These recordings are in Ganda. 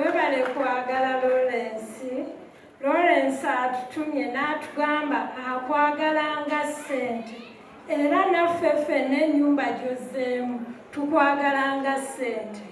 webale kwagala Lawrence atutumye n'atugamba akwagalanga ssente era naffe ffenna ennyumba gy'ozzeemu tukwagalanga ssente.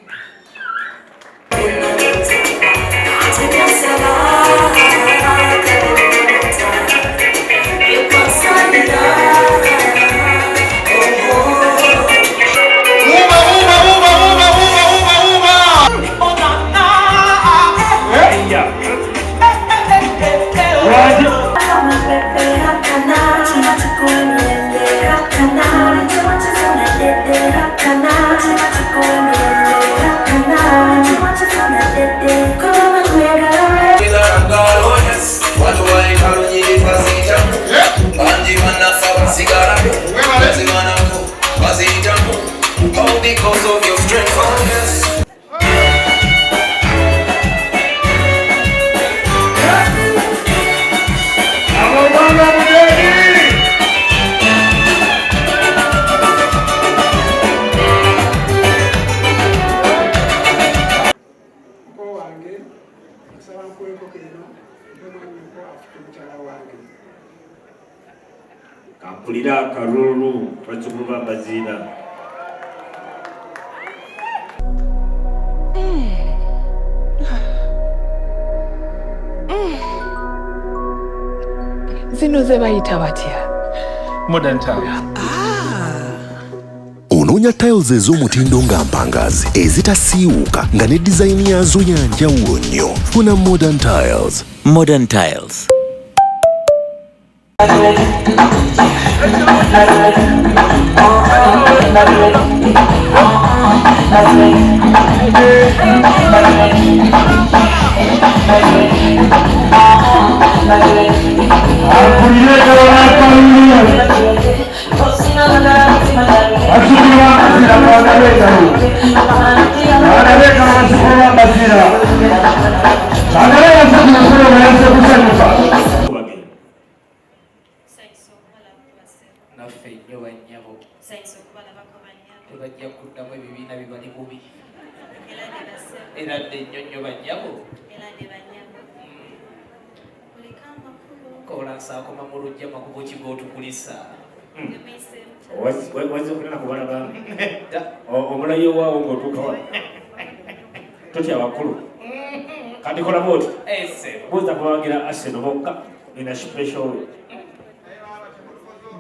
Because of your strength, oh yes. Kampulira karuru twachikuba bazina. Zino ze bayita batya? Modern tiles. Onoonya tiles ez'omutindo nga mpangazi ezitasiiwuuka nga ne design yazo ya njawulo nnyo. Funa Modern Tiles. Modern Tiles. Wazi okulina kubala bange omulayo waawo ng'otuuka wa totya bakulu kati kola bwoti buuza kubawagira Arsenal bokka in a special way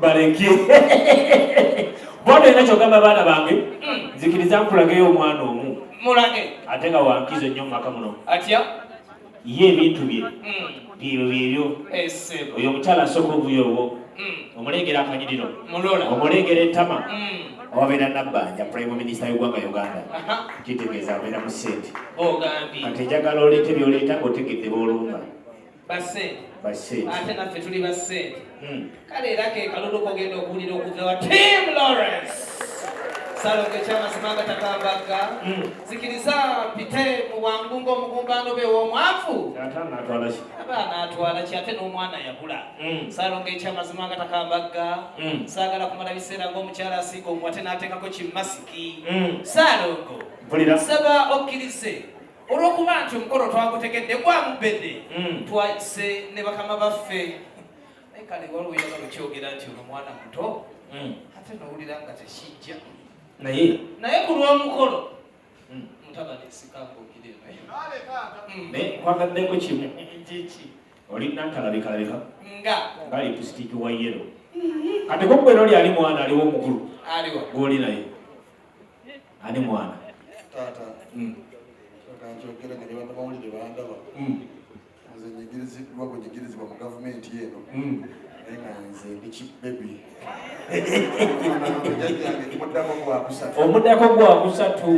baleki bodo ina kyogamba baana bange nzikiriza nkulageyo omwana omu mulage ate nga wankizo nnyo mumaka muno atya ye ebintu bye byebyo oyo omukyala asooka obuyobo omulengera akanyiriro omulengera ettama owabeera Nabbanja Prime Minister y'eggwanga Uganda kitegeeza abeera mu ssente kati enjagala oleete byoleeta ng'otegedde boolumba bassente ate naffe tuli bassente kale era ke kalulu kogenda okuwulira okuva wa Tim Lawrence Salonge ky'amazima agatakambagga zikiriza mpite mu bwangu ng'omugumbano be w'omwavu abaana atwala ki ate n'omwana yabula Salonge ky'amazima agatakambagga saagala kumala biseera ng'omukyala asiiga omu ate n'ateekako kimasiki Salongo saba okkirize olw'okuba nti omukolo twagutegedde gwamubedde twayise ne bakama baffe kale waliwo oyagala okyogera nti ono mwana muto ate n'owulira nga tekijja naye ku lw'omukolo mutabani sikanga okireno naye kwagaddeko kimu oli nantalabika nga lipusitiki wa yero kati koggwera oli ali mwana aliwo omukulu gw'oli naye ani mwana kankyogera nga ne bannamawulire bandaba nze nyigirizibwa bwe nyigirizibwa mu gavumenti eno naye nga nze ndikibebi omuddako gwakusatu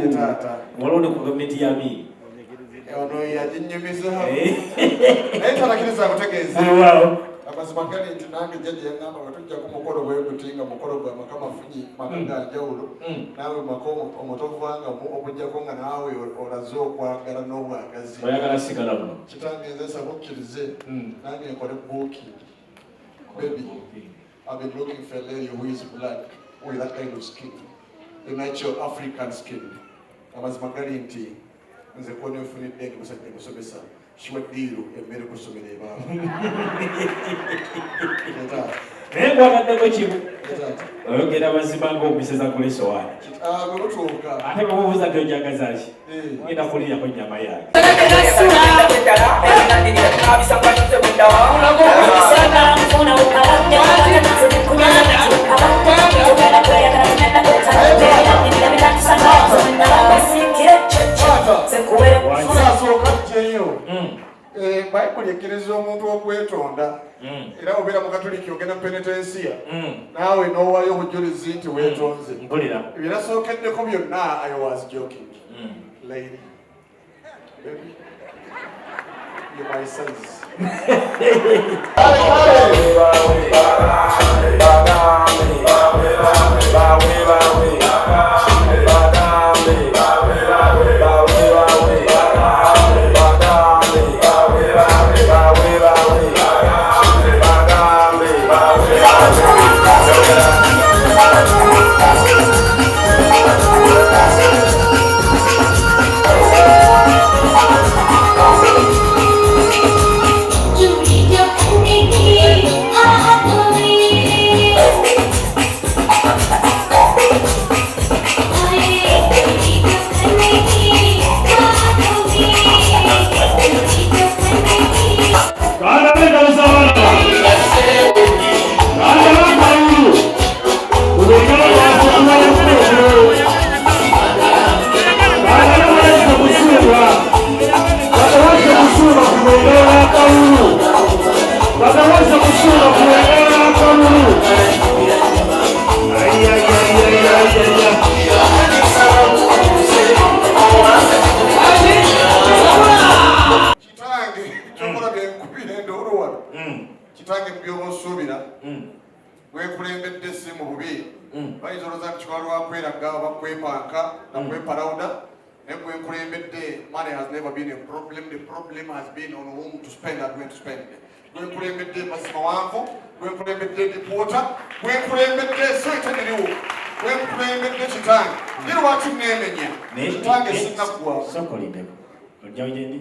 walonde ku gavumenti ya Amin ono yaginyumiza naye talakiriza kutegeeza amazima gali nti nange jjajja yaŋŋamba nga tujja ku mukolo bwe guti nga mukolo gwa maka mafunyi maka ga njawulo naawe maka omutovanga okujjako nga naawe olaze okwagala n'obwagazi oyagala sigala buno kitange nze nsaba okkirize nange nkole booking baby I've been looking for a lady who is black with that kind of skin, the natural African skin. Amazima gali nti nze ko ne funidde musajja musomesa shiwa diru emmere kusomera ebaba naye gwagaddeko kimu oyogera mazima ng'omiseza kuli sowaani bwe butuuka ate bamubuuza gyojagazaki ngenda kulirako nnyama yange sasooka jjeyo bayibuli ekkiriza omuntu okwetonda era obeera mu katuliki ogenda mu penetensiya naawe n'owaayo obujulizi nti weetonze ebirasookeddeko byonna I was joking lady baby you're my size kitange byobusuubira weekulembedde si mu bubi bayinza olowooza nti kikolwa lwakweraga bakwepanka nakweparawuda naye gwenkulembedde money has never been a problem. The problem has been on whom to spend and when to spend. Gwenkulembedde mazima wanvu, gwenkulembedde dipoota, gwenkulembedde seeteneriwo, gwenkulembedde kitange era lwaki neemenya kitange sinnakuwa sokolindeko ojjawo gyendi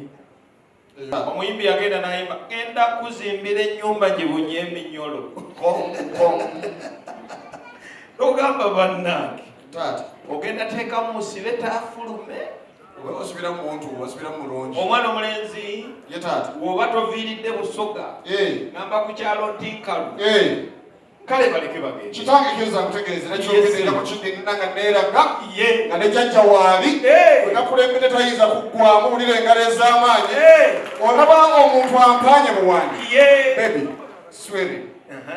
omuyimbi yagenda nayimba genda kuzimbira ennyumba gibunye eminyolo togamba bannange ogenda teekamu musibe taafulume osibira mu muntu osibira mu mulungi omwana omulenzi ye taata woba toviiridde busoga ngamba ku kyalo ntinkalu kale baleke bagende kitange kiriza nkutegeeze nekyogerera mu kidinna nga neeraga nga ne jjajja waali wenakulembedde tayinza kuggwamu wulira engalo ez'amaanyi olaba omuntu ampaanye muwandi baby swearing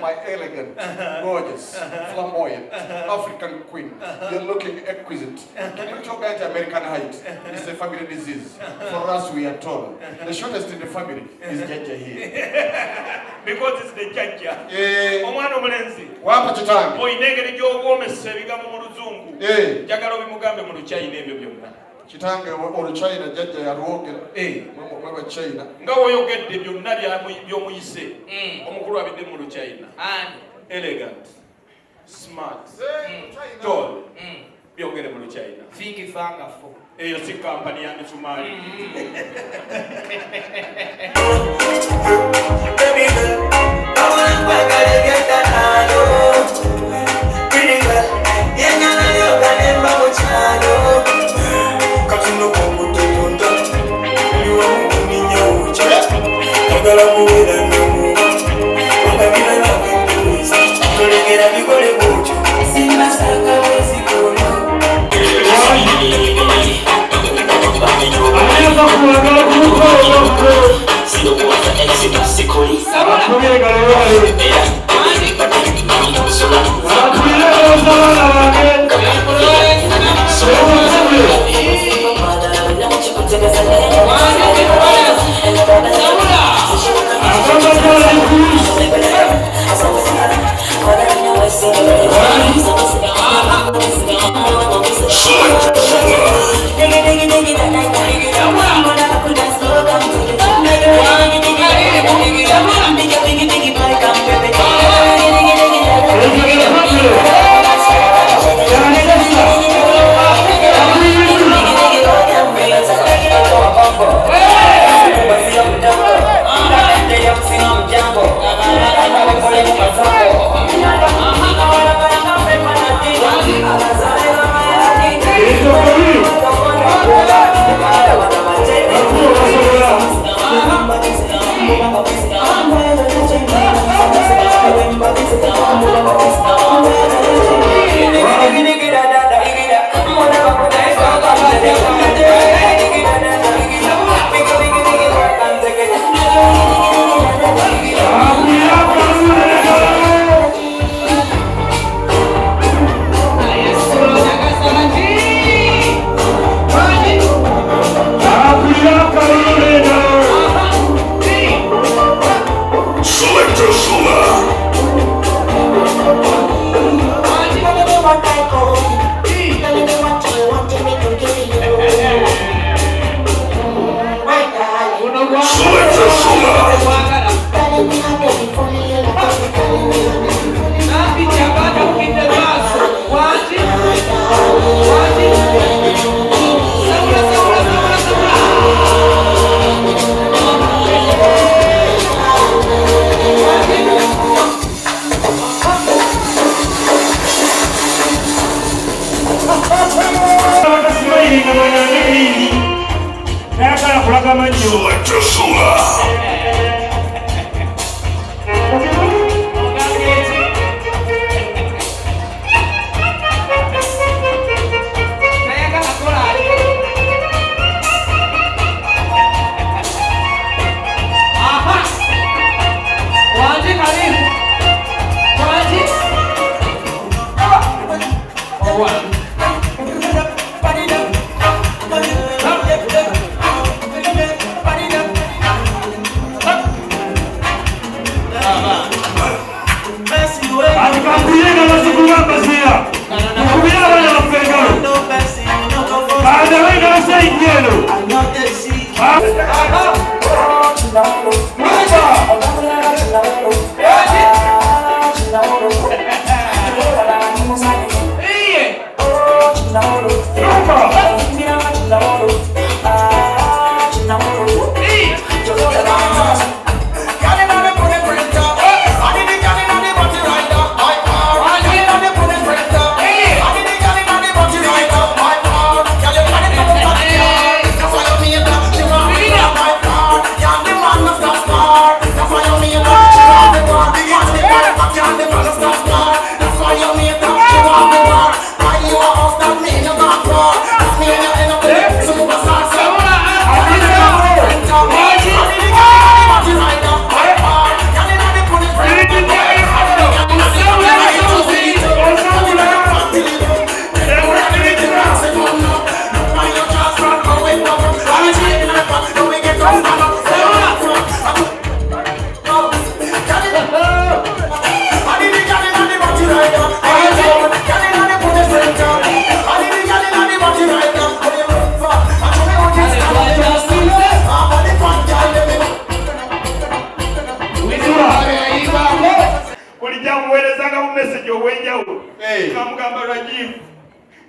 my elegant, gorgeous, flamboyant, African queen. You're looking exquisite. Can you talk about American height? It's a family disease. For us, we are tall. The shortest in the family is Jaja here. Because it's the Jaja. Omwana omulenzi. Wapa kitange. Oyinengeri gy'obwomesa ebigambo mu luzungu. Njagala obimugambe mu Luchina ebyo byonna. Kitange Oluchina Jaja yalwogera. Mwaba China. Nga woyogedde byonna by'omuyise. Omukulu abidde mu Luchina. Elegant. Smart. Tall. Byogere mu Luchina. Fiki fanga fo. Eyo si kampani ya misumari. Baby girl, I wanna bagale geta nalo. Pretty girl, yenyana yoga nemba muchalo. Katuno konguto yonda, liwa mukuninya ucha. Agala kuwela nyomu, wakabila na kumbuiza. Tolegera bigole bucho, simba sanga wezi kono. Ayeza kuwagala kumukolo Sido kuwaza exit sikoli Abatumire gale wale Abatumire ozabana wange Big, big, big, big, big, big, big, big, big, big, big, big, Selector Sula.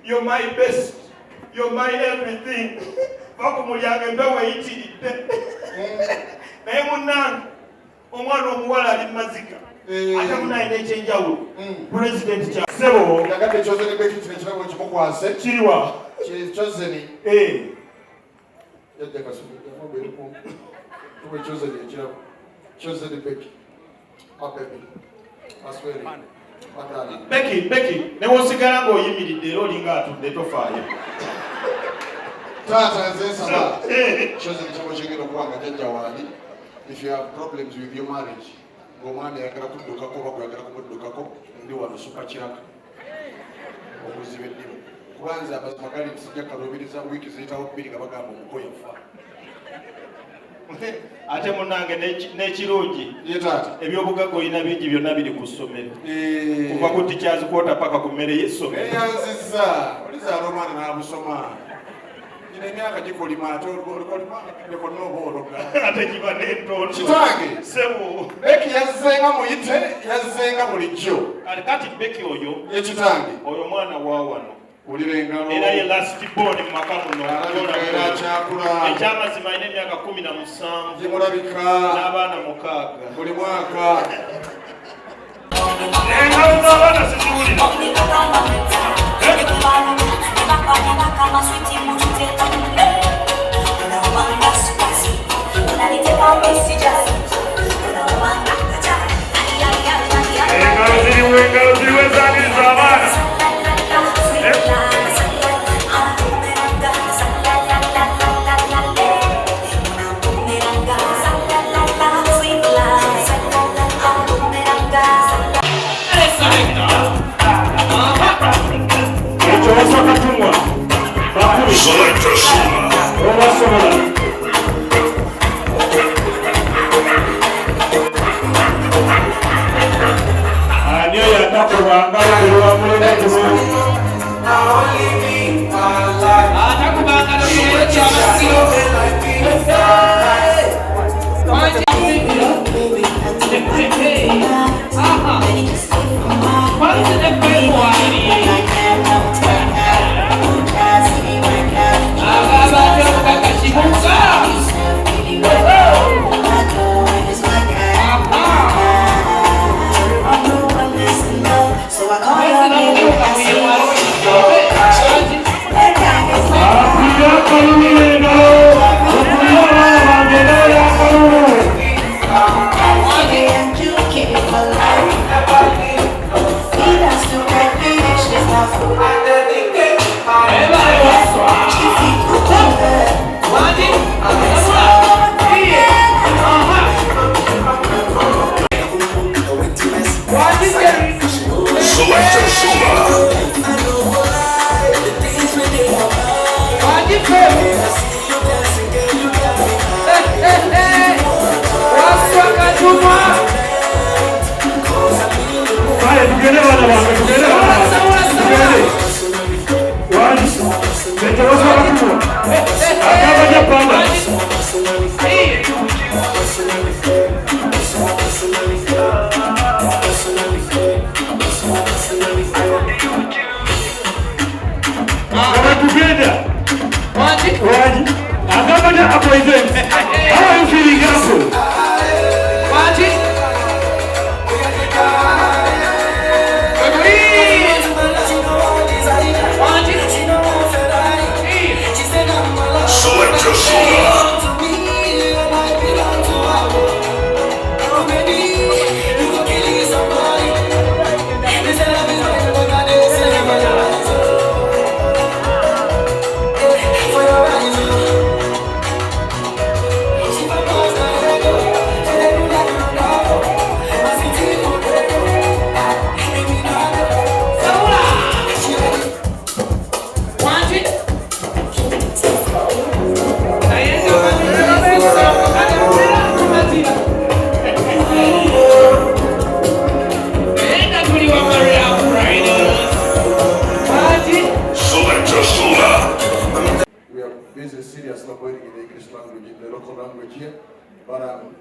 You're my best. You're my everything. Vakumulyange mbewe yitiridde. Naye munnange omwana omuwala ali mazika. Ate munayina ekyenjawulo. President kya Sebo. Nagadde Chosen Becky kino kirabo kimukwase. Kiriwa. Chosen. Yadde kasubi. Yamubweko. Tuwe Chosen ekirabo. Chosen Becky. Apepi. Asweri. Becky, newosigala ng'oyimiridde era olinga atudde tofaayo. Taata nze nsaba. Chosen kibo kigenda okubanga jjajja wange. If you have problems with your marriage, ng'omwami ayagala kuddukako oba gwagala kumuddukako, ndi wano suka kiraka. Obuzibu eddimu. Kubanza amazima gali nsijja kalubiriza wiiki ziyitawo bbiri nga bagamba omuko yafa. Ate munnange n'ekirungi ebyobugagga olina bingi byonna biri ku ssomero kuva ku tikyazi kwota paka ku mmere y'essomero eyanziza olizaala omwana n'abusoma gino emyaka gikolima ate nekonoobaologa ate giba n'entono kitange sebo Beki yazzenga muyite yazzenga bulijjo kati Beki oyo yekitange oyo mwana wa wano era ye last born mu maka muno ekyamazima alina emyaka 17 n'abaana 6 buli mwaka engalo z'abaana siziwulira engalo ziriwo ezaniriza abaana Selector Sula. Anio yatakuba ngalo mulele kuno. Atakuba ngalo mulele kyabasiro. Selector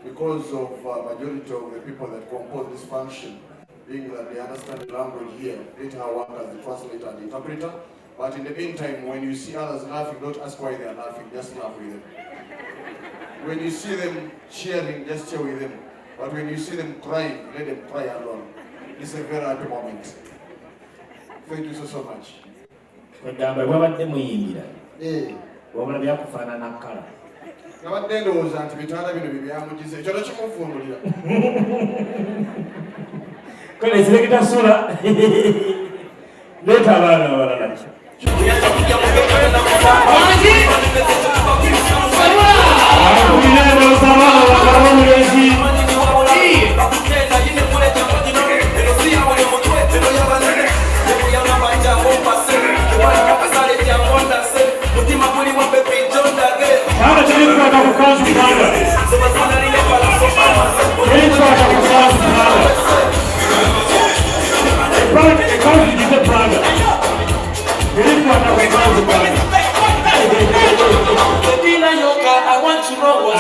Because of majority of the people that compose this function, being that they understand the language here, let her work as the translator and interpreter. But in the meantime, when you see others laughing, don't ask why they are laughing, just laugh with them. When you see them cheering, just cheer with them. But when you see them crying, let them cry alone. It's a very happy moment. Thank you so much. Nabadde ndowooza nti bitanda bino bibyamugize ekyo tokimuvumbulira kale selekita sula leeta abaana abalala I want to know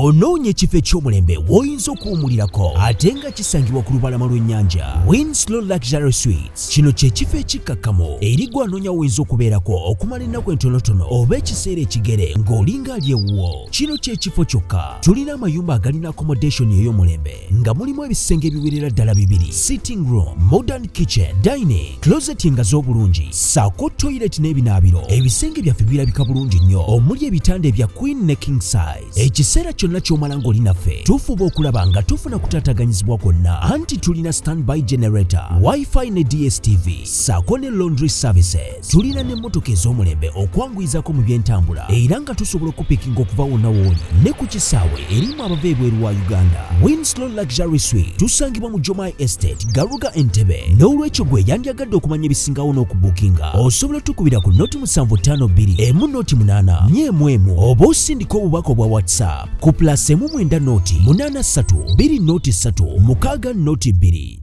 onoonya ekifo eky'omulembe w'oyinza okuwummulirako ate nga kisangibwa ku lubalama lw'ennyanja. Winslow Luxury Suites kino kye kifo ekikkakkamu eri gwe anoonya w'oyinza okubeerako okumala ennaku entonotono oba ekiseera ekigere ng'olinga ali ewuwo. Kino kye kifo kyokka. Tulina amayumba agalina accommodation ey'omulembe nga mulimu ebisenge ebiwerera ddala 2, sitting room, modern kitchen, dining, closet nga z'obulungi, ssaako toilet n'ebinaabiro. Ebisenge byaffe birabika bulungi nnyo omuli ebitanda ebya queen ne king size. Ekiseera kyonna ky'omala ng'oli naffe tufuba okulaba nga tufuna kutaataganyizibwa kwonna, anti tulina standby generator, wifi ne DSTV ssaako ne laundry services. Tulina n'emmotoka ez'omulembe okwanguyizaako mu by'entambula era nga tusobola okupikinga okuva wonna w'oli ne ku kisaawe erimu abava ebweru wa Uganda. Winslow Luxury Suite tusangibwa mu Jomai Estate, Garuga, Entebbe. N'olwekyo gwe yandyagadde okumanya ebisingawo n'okubuukinga osobola tukubira ku noti 752 8 1 oba osindika obubaka obwa WhatsApp ku +1 noti 83 2 noti 3 6 noti 2.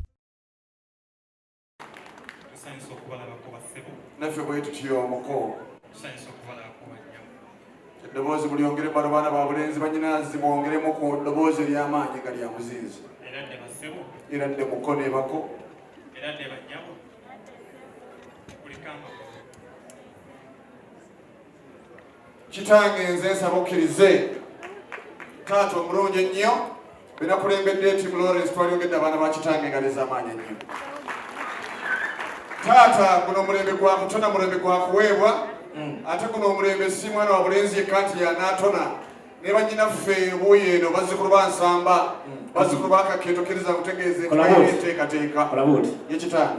naffe bwe tutyo omuko eddoboozi mulyongere bano baana ba bulenzi banyinazi mwongeremu ku ddoboozi ery'amaanyi nga lya muzinzi era dde muko ne bako kitange nze nsaba okkirize taata omulungi ennyo benakulembedde Tim Lawrence twalyongedde abaana ba kitange nga lez'amaanyi ennyo. Taata guno omulembe gwa kutona mulembe gwa kuweebwa ate guno omulembe si mwana wa bulenzi yekka nti y'anaatona ne bannyinaffe buuyi eno bazzukulu ba Nsamba bazzukulu ba Kakeeto kkiriza kutegeeza enteekateeka yekitange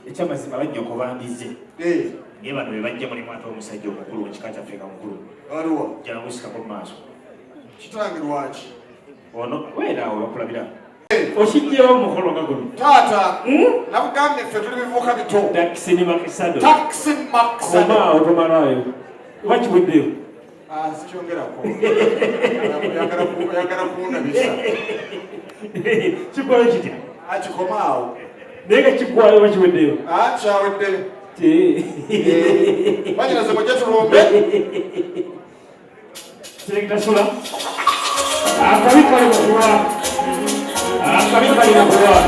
ekyamazima bajja okubandize naye bano be bajja mulimu ate omusajja omukulu wekika kyaffe kamukulu aliwa janamusikako mu maaso kitange lwaki ono weeraawo bakulabira okijjewo omukolo nga guno taata nakugambye ffe tuli bivuuka bito takisini makisado omaawo tomalaayo oba kiweddeyo sikyongerako oyagala kundabisa kikoyo kitya akikomaawo naye nga kiggwayo oba kiweddeyo kyaweddeyo banyinaze mujja tulumbe serekita sula akabi kali mukuwa akabi kali mukuwa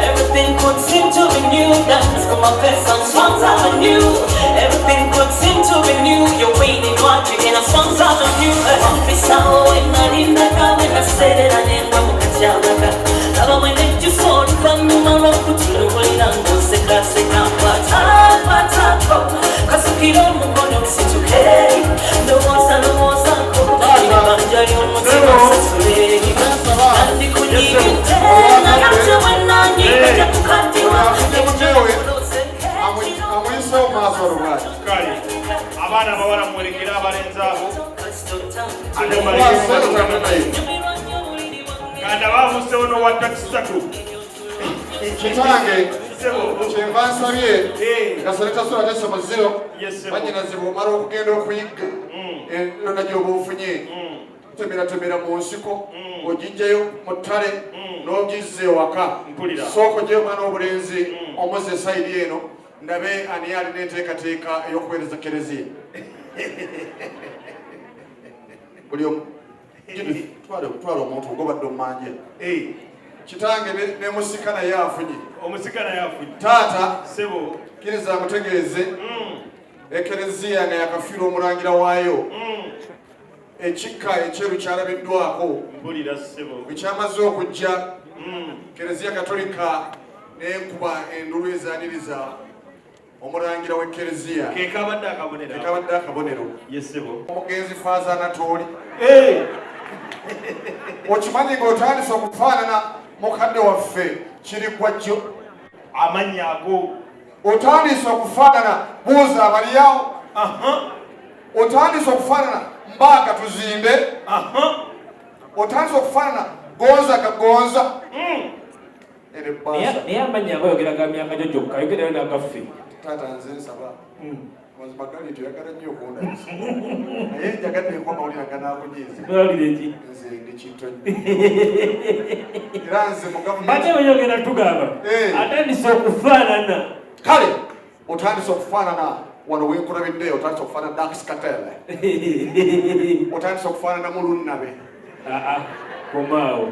everything could seem to be new. Dance come up and some songs are new. Everything could seem to be new. You're waiting, watching, and songs are new. I'm so in my linda when I said it, I didn't know that you're never when did you fall from my rock to the way down to say that's it now. But cause if you don't move on, you'll see today. The ones and the ones that go down, you're not successfully. And you could even tell, I got to when I need to cut you off. amuyise omaaso olwaki kale abaana abawala mwolekera abalenzi abo kanda bamusewo n'owa takisatu kitange kyenva nsabye nga seretasula tesomozero banyinazi bwomala okugenda okuyigga enda gyoba ofunye temera mu nsiko ogijjayo mu ttale n'ogizza ewaka sooka ogyeyo mwana obulenzi omuze esayidi eno ndabe ani alina enteekateeka ey'okuweereza kereziya buli twala omuntu ogobadde omumanja kitange ne musika naye afunye taata kkiriza amutegeeze ekereziya nga yakafiira omulangira waayo ekikka ekyeru kyalabiddwako ekyamaze okujja kereziya katolika n'enkuba endulu ezaaniriza omulangira w'ekereziya kekabadde akabonero omugenzi faaza anatooli okimanyi ng'otandise okufaanana mukadde waffe kiri gwajjo amannya ago otandise okufaanana buuza abaliyawo otandise okufaanana mbaaga tuzimbe otandise okufaanana gonza gagonza naye amannya abayogeraga myaka gyo gyokka yogerayo n'agaffe taata nze nsaba mazima gali toyagala nnyo okundabisa naye njagadde enkwama oliraga n'akunyiiza nze ndi kintonyi era nze mu gavumenti ate oyogera tugamba atandise okufaanana kale otandise okufaanana wano wenkulabidde otandise okufaana Dax Katele otandise okufaana na mulunnabe komaawo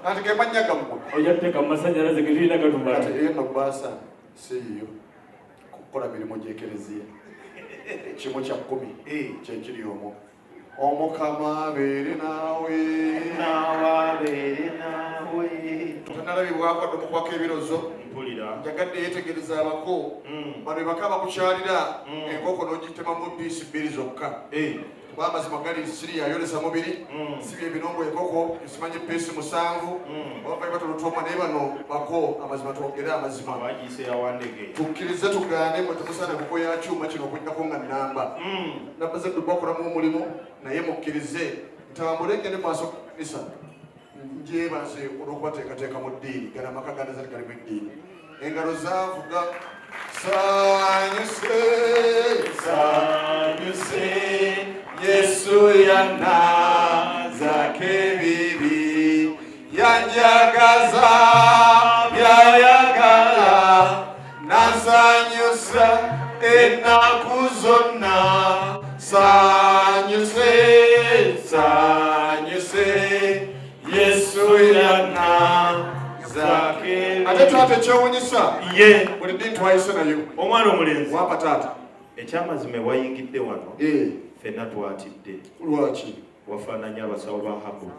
anti ge mannya gammwe ojateeka mumasanyalaze getulina gatumala ate eno baasa siiyo kukola mirimu gy'ekereziya kimu kya 10 kyekiri omwo omukama abeere naawe tonalabibwako omukwako ebirozo njagadde yeetegereza abako bano baka bakukyalira enkoko n'ogitema mu diisi 2 zokka kuba amazima gali siriya ayolesa mubiri sibye ebinongo enkoko esimanye piisi 7 abavaayo batolotoma naye bano bako amazima twogere amazima tukkirize tugaane mwe temusaana kuko ya kyuma kino okuddako nga nnamba namba zedduba okolamu omulimu naye mukkirize ntambule ngende maaso kanisa njebaze olw'okubateekateeka mu ddiini gana amaka gandaza gali mu ddiini engalo zaavuga sanyuse sanyuse Yesu yanazako ebibi yanjagaza byayagala nasanyusa ennaku zonna sanyuse sanyuse Yesu yanazako ebibi ate taata ekyewunyisa ye buli ddiini twayise nayo omwana omulenzi wapa taata ekyamazima wayingidde wano fenna twatidde lwaki wafaananya abasawo ba habu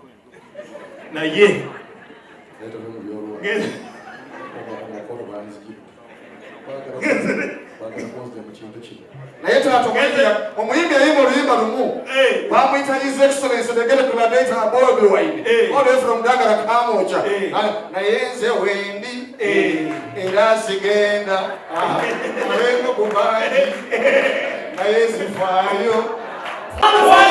naye naye taata omuyimbi yayimba oluyimba lumu bamuyitayiza excellence negere tuladeta Bobi Wine all the way from Dagala Kamoja naye nze wendi era sigenda alengo kubaji naye sifaayo Thank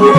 you.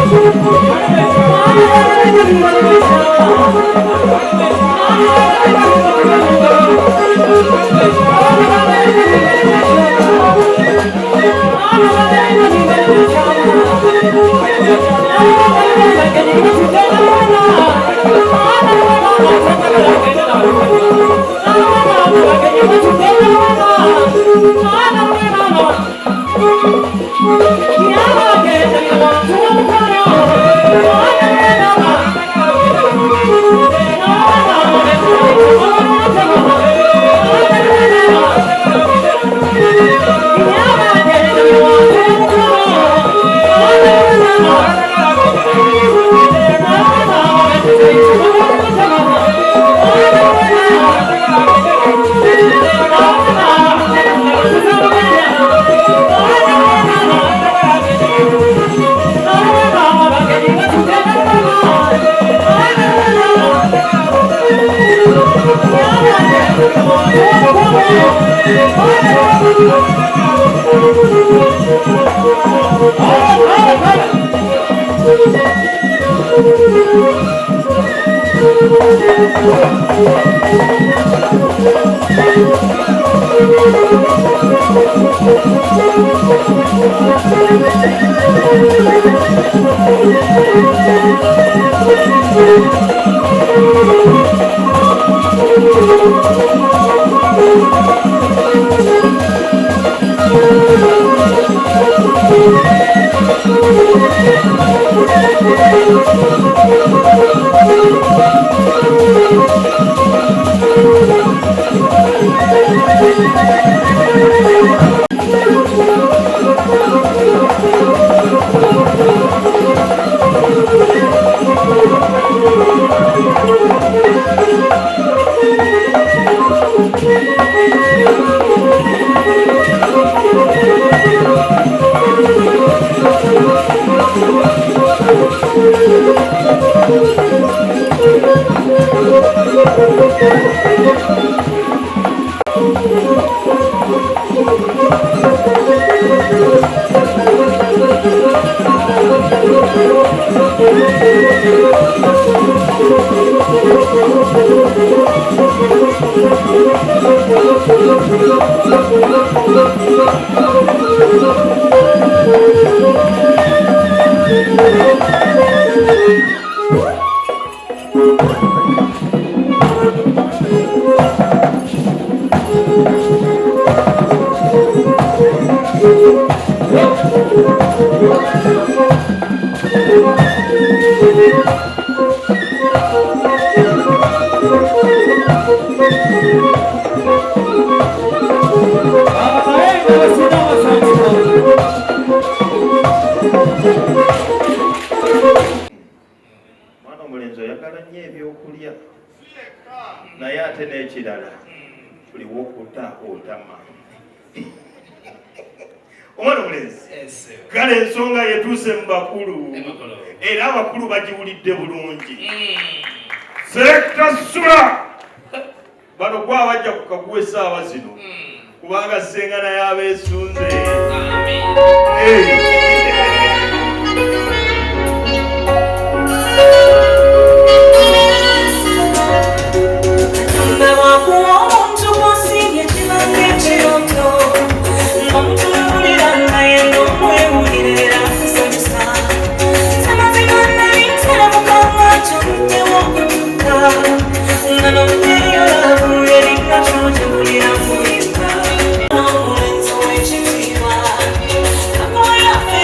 Aku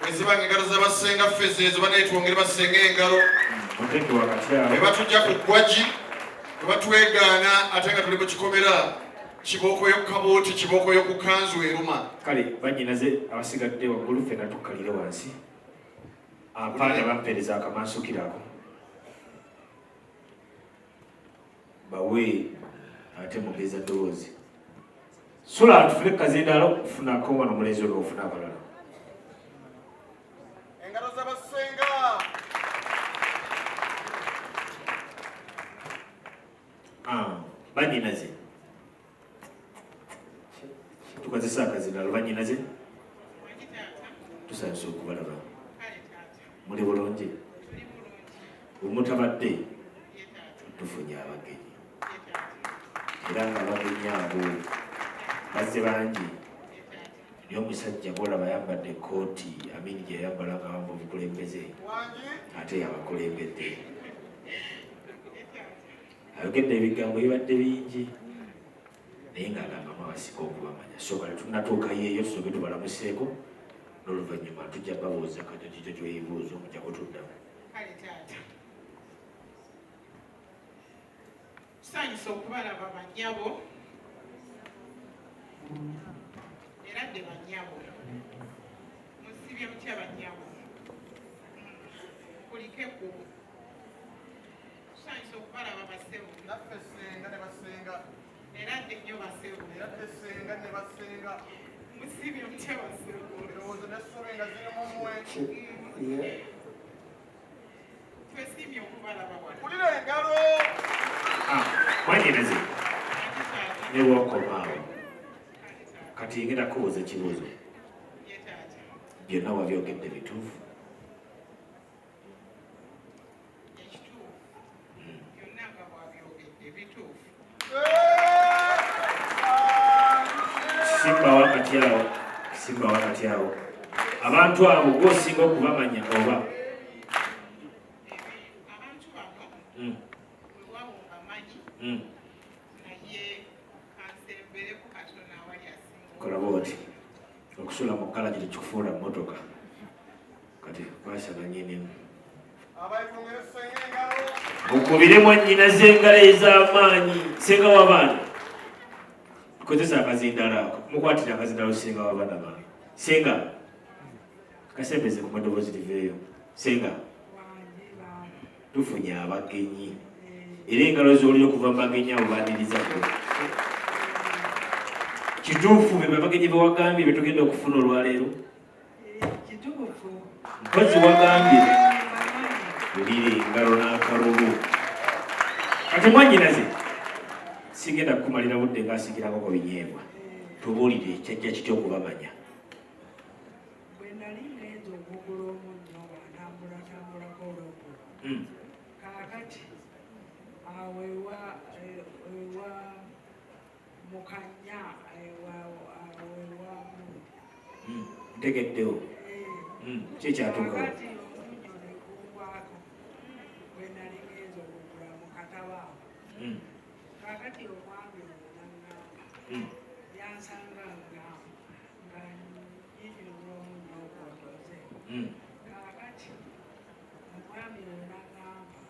Ezibanga engalo z'abasenga ffeze ezo baneetwongere basenga engalo ne batujja ku ggwagi ne batwegaana ate nga tuli mu kikomera kibooko y'okukabooti kibooko y'okukanzu eruma kale bannyinaze abasigadde waggulu ffenna tukkalire wansi apaana bampeereza akamansukirako bawe ate mugeza ddoboozi sula tufune kazindaalo kufunako wano omulenzi olwo ofuna abalala engalo z'abasenga bannyinaze tukozesa akazindaalo bannyinaze tusanyusa okubalaba muli bulungi bwemutabadde tufunye abagenyi era nga abagenyi abo bazze bangi niyo omusajja bolaba yambadde ekooti amini gye yayambala nga wamba obukulembeze ate yabakulembedde ayogedde ebigambo bibadde bingi naye ng'agambamu abasika okubamanya so kale tunatuukayo eyo tusobe tubalamuseeko n'oluvannyuma tujja babuuza kati kikyo kyeyibuuza omujja kutuddamu tusanyusa okubalaba bannyabo era dde bannyabo musibye mutya bannyabo kuliko ekkubo tusanyusa okubalaba basebu naffe senga ne basenga era dde nnyo basebu era dde senga ne basenga musibye mutya basebu ebirowoozo n'essobe nga zirimu mmwe twesiimye okubalaba wano kulira engalo mwannyinaze newakomaawo kati ngenda kubuuza ekibuuzo byonna wabyogedde bituufu simba wakati awo abantu abo gwosinga okubamanya oba abantu bano wewawo bamanyi naye kansembereko katono awali asinga kola bwoti okusula mu kkala giri kikufuula mmotoka kati kwasana nyinimu okubire mwannyinaze engalo ez'amaanyi senga w'abaana kozesa akazindaala ako mukwatira akazindaala senga w'abaana bange senga kasembeze ku madoboozi liveeyo senga tufunye abagenyi era engalo z'olina okuva mu bagenyi abo baanirizaku kituufu be bagenyi be wagambye be tugenda okufuna olwaleero mpozi wagambye ulire engalo n'akalulu kati mwannyinaze sigenda kukumalira budde ng'asigirako ku binyeebwa tubuulire kyajja kitya okubamanya bwe nali ngenza okugula omunnyo bw'atambulako olwogulu kaakati awo ewa mukanya ntegeddewo kikyatuukawo bwe nali ngenza okugula mu katabaawo kaakati omwami omunangamba yansanga nga nyinyiza omunnyo ogwotoze kaakati omwami onangamba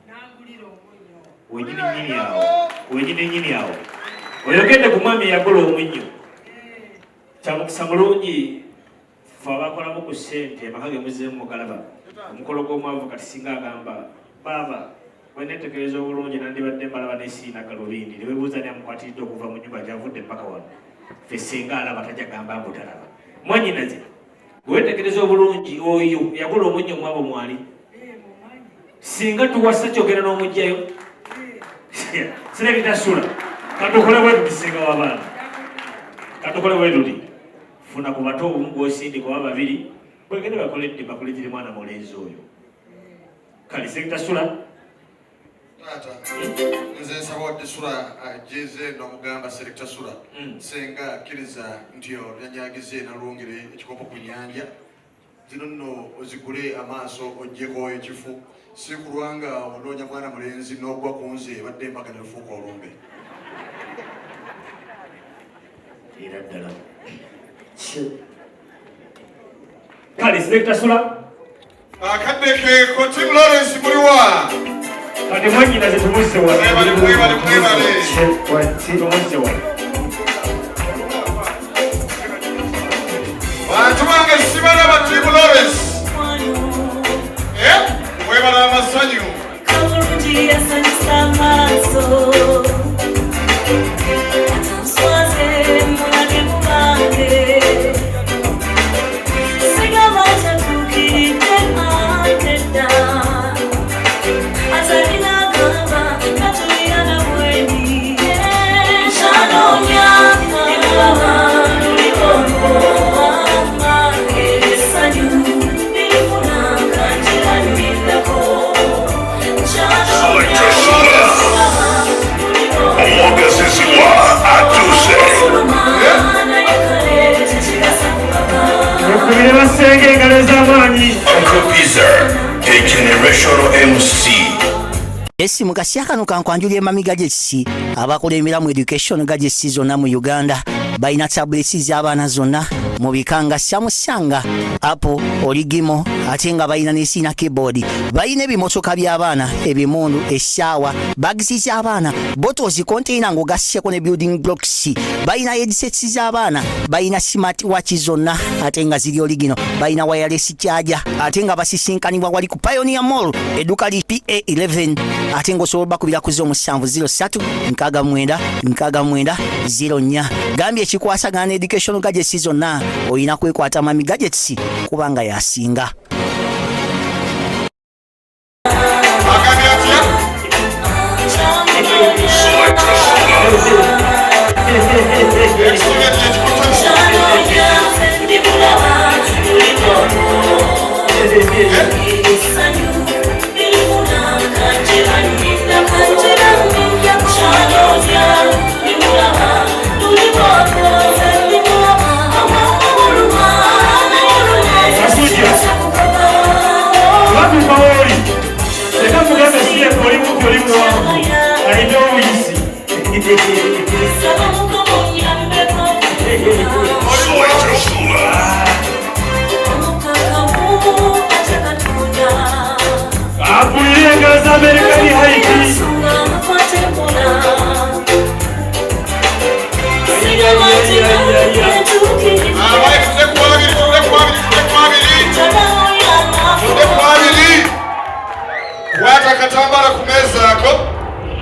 nangulira omunnyo wenyini nyini awo oyogedde ku mwami eyagula omunnyo kyamukisa mulungi fe abakolamu ku ssente amaka ge muzeemu mugalaba omukolo gw'omwavu kati singa agamba baaba bwenetekereza obulungi nandibadde mbalaba nesiina galubindi newebuuza niamukwatiridde okuva mu nyumba gyavudde mpaka wano fe singa alaba tajja gamba mbutalaba mwanyinaze bwewetekereza obulungi oyo yagula omunnyo omwabo mwali singa tuwasa kyogera n'omugjayo sirebitasula katukole bwetuti singa w'abaana katukole bwetuti funa ku bato obumu gwosindika oba babiri bwegende bakoledde bakuletire mwana mulenzi oyo kale sirebitasula Nze nsaba Sula jeze n'omugamba Selector Sula senga akkiriza nti yanyagize nalwongere ekikopo ku nnyanja zino nno ozigule amaaso ojjeko ekifu si kulwanga onoonya mwana mulenzi n'ogwa ku nze badde embaga nefuuka olumbe era ddala kale Selector Sula akadde keeko Tim Lawrence muliwa kati mwanyina zetumusewa bantu bange sibala ba Tim Lawrence mwebala amasanyu Esi mukasiakano kankwanjulye mamiga jesi abakola emiramu education gajesi zonna mu Uganda bayina tablets z'abaana zonna mu bikanga Samusanga Apple Origimo ate nga bayina n'esina keyboard bayina ebimotoka by'abaana ebimundu essaawa bags z'abaana bottles container ng'ogasseko ne building blocks bayina headsets z'abaana bayina smart watch zonna ate nga ziri origino bayina wireless charger ate nga basisinkanibwa wali ku Pioneer Mall edduka li PA11 ate ng'osobola bakubira ku 0709 gambye ekikwasagana education gadgets zonna oyina kwekwata mami gadgets kubanga yasinga Wata katambala ku meza ako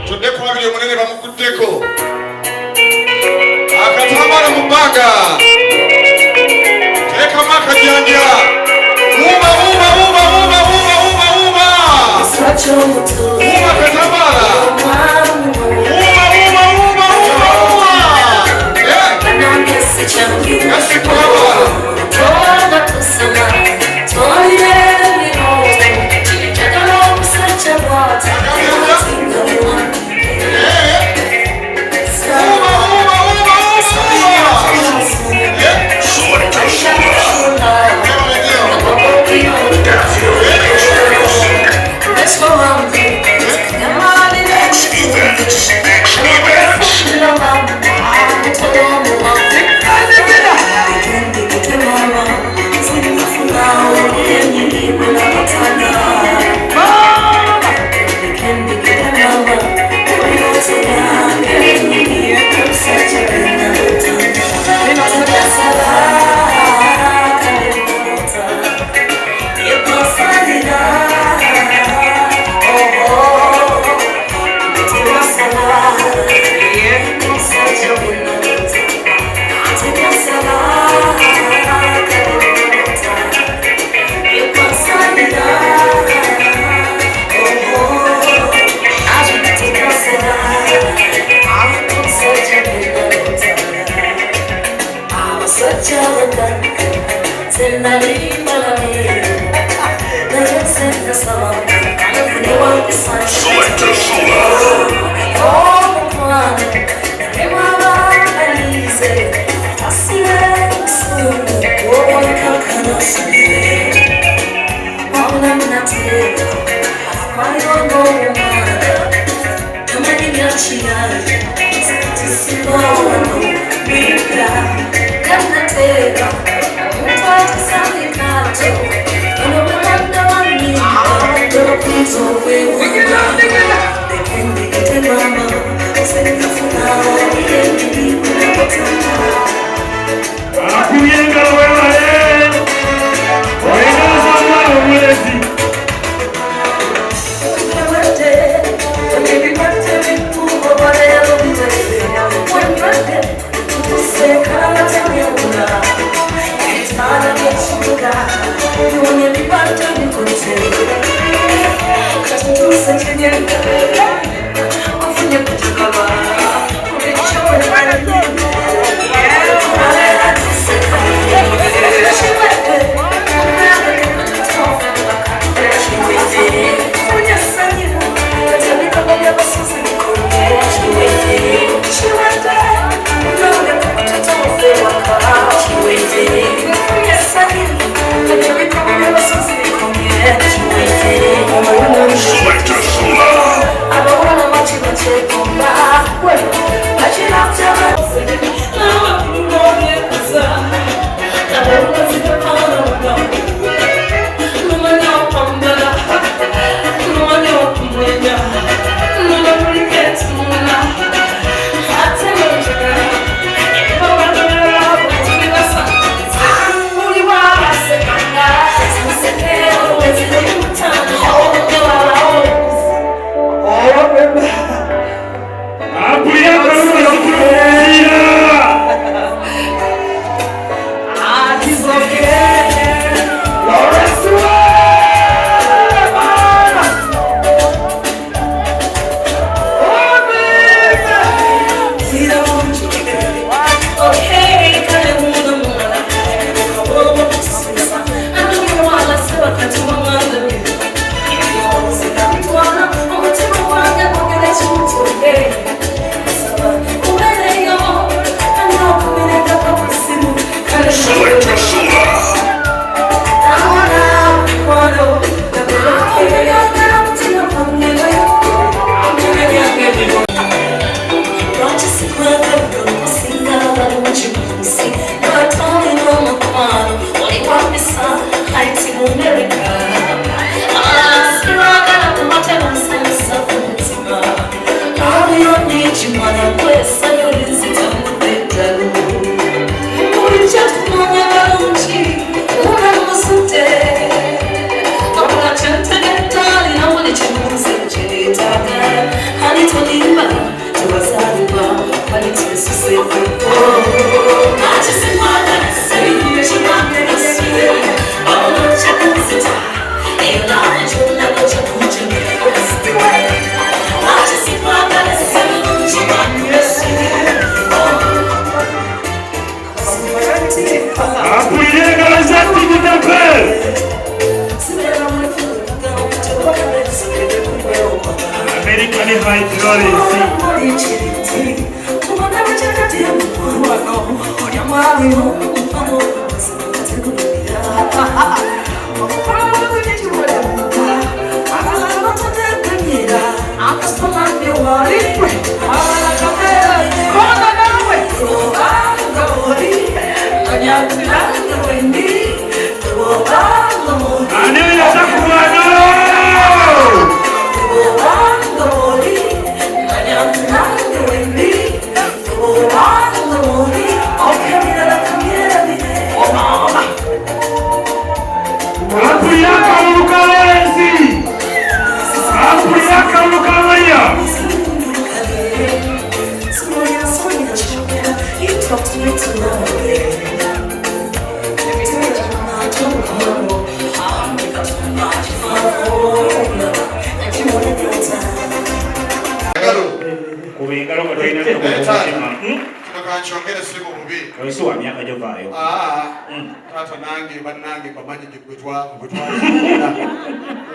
tudde ku babiri omunene bamukuddeko akatambala mu bbaga teekamu akajanja muuma katambala Tell me, Selector Sula.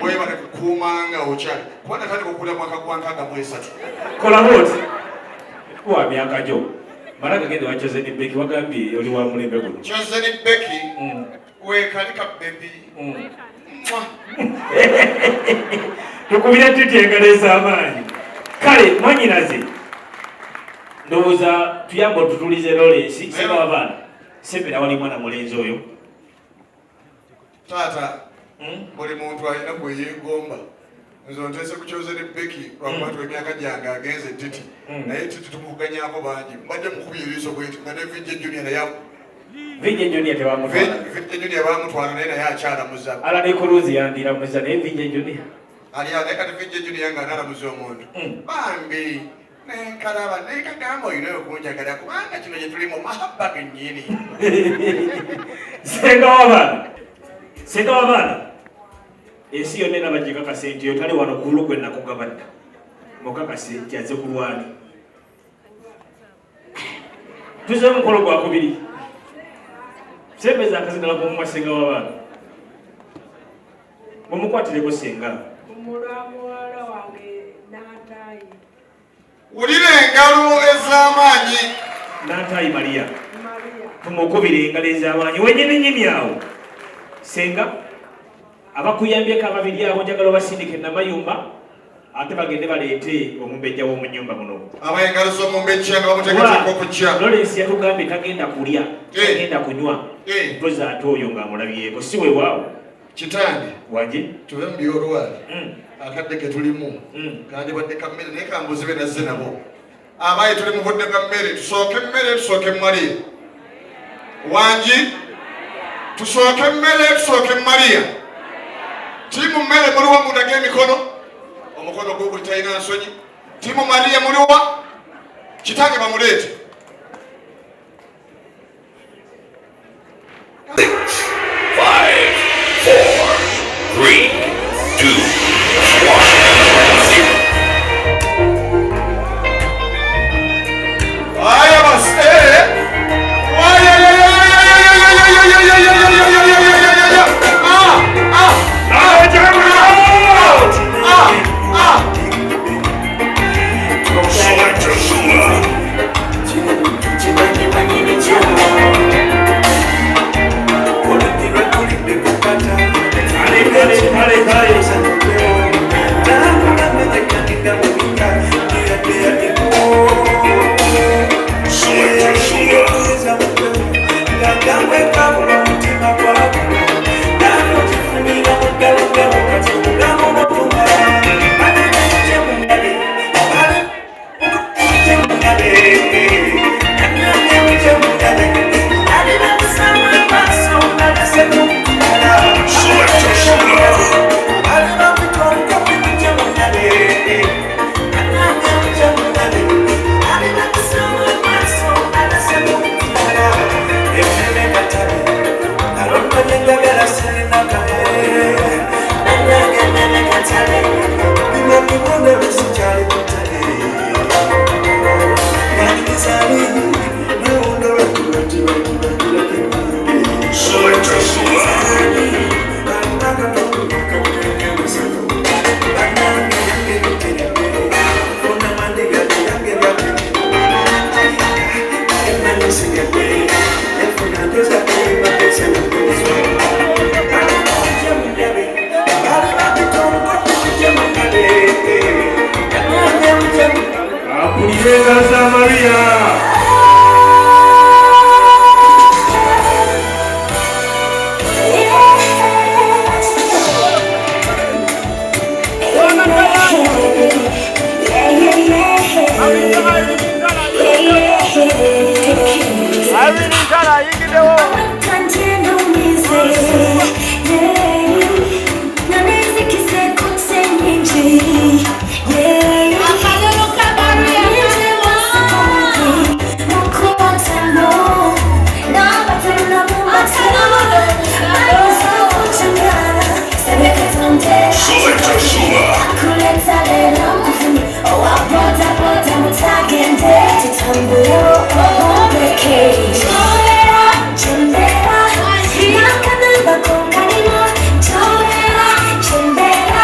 wewe kukumanga ochali kwana kali kukula mwaka gwankaga mwesatu kola hoti kwa miaka jo maraka gende wa Chozeni Beki wagambi oli wa mulembe guno Chozeni Beki we kalika baby tukubira tutengereza amani kale mwanyinaze ndoza tuyambo tutulize Lawrence sema abana semera wali mwana mulenzi oyo tata buli muntu alina gwe yegomba nzo ntese ku Chozeni Beki lwakwatu emyaka gyange agenze titi naye titi tumukuganyako bangi mbadde mukubirizo bweti nga ne Vijay Junior naye Vijay Junior tewamutwala Vijay Junior bamutwala naye naye akyala muzabu ala ne Kuluzi yandira muza naye Vijay Junior ali aleka Vijay Junior nga nala muzo omuntu bambi nenkalaba nekagamba oyina okunjagala kubanga kino gye tulimu mahabba gennyini senga wabana ensi yonna nabagikakasa nti yotali wano kulu gwe nakugabadda mukakase nti aze kulwani tuze omukolo gwakubiri sembeza akazigala kumumwa senga wabana mumukwatireko senga omulwamuwala wange Natayi wulira engalo ez'amaanyi Natayi Maria tumukubire engalo ez'amaanyi wenyenenyini awo senga abakuyambyeko ababiri abo njagala basindike namayumba ate bagende baleete omumbejja w'omunyumba muno abayengalo z'omumbejja nga bamuteekateeka okujja Lawrence yatugambye tagenda kulya tagenda kunywa mpozi ate oyo ng'amulabyeko si weewaawo kitange wanje tube mu byolwali akadde ke tulimu kandi badde ka mmere naye kambuzi be nazze nabo abaye tuli mu budde bwa mmere tusooke mmere tusooke mmaliya wangi tusooke mmere tusooke mmaliya timu mmere muliwa mundage emikono omukono gwo guli talina nsonyi timu maliya muliwa kitange bamuleete 6, 5, 4, 3, 2, 1. Chembera,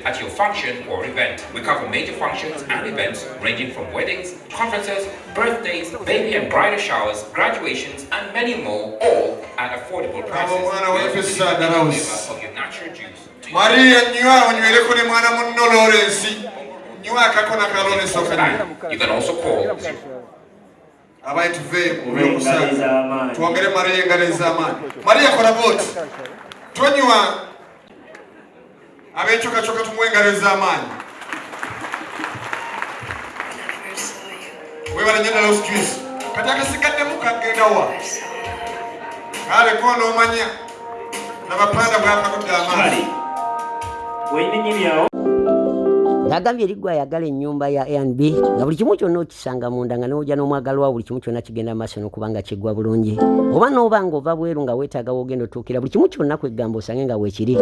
at your function or event. We cover major functions and events ranging from weddings, conferences, birthdays, baby and bridal showers, graduations, and many more, all at affordable prices. We also of your natural juice. You can also call abechoka tumwengaleza amani wewe nyenda los juice kataka sikate mukagenda wa kale kono omanya na bapanda bwa kudda amani wenyinyi yao Nagambye ligwa yagala ennyumba ya A&B na buli kimu kyonna okisanga munda nga n'ojja n'omwagalwa buli kimu kyonna kigenda maaso n'okubanga kiggwa bulungi oba n'obanga ova bweru nga weetaaga wogenda otuukira buli kimu kyonna kwegamba osange nga weekiri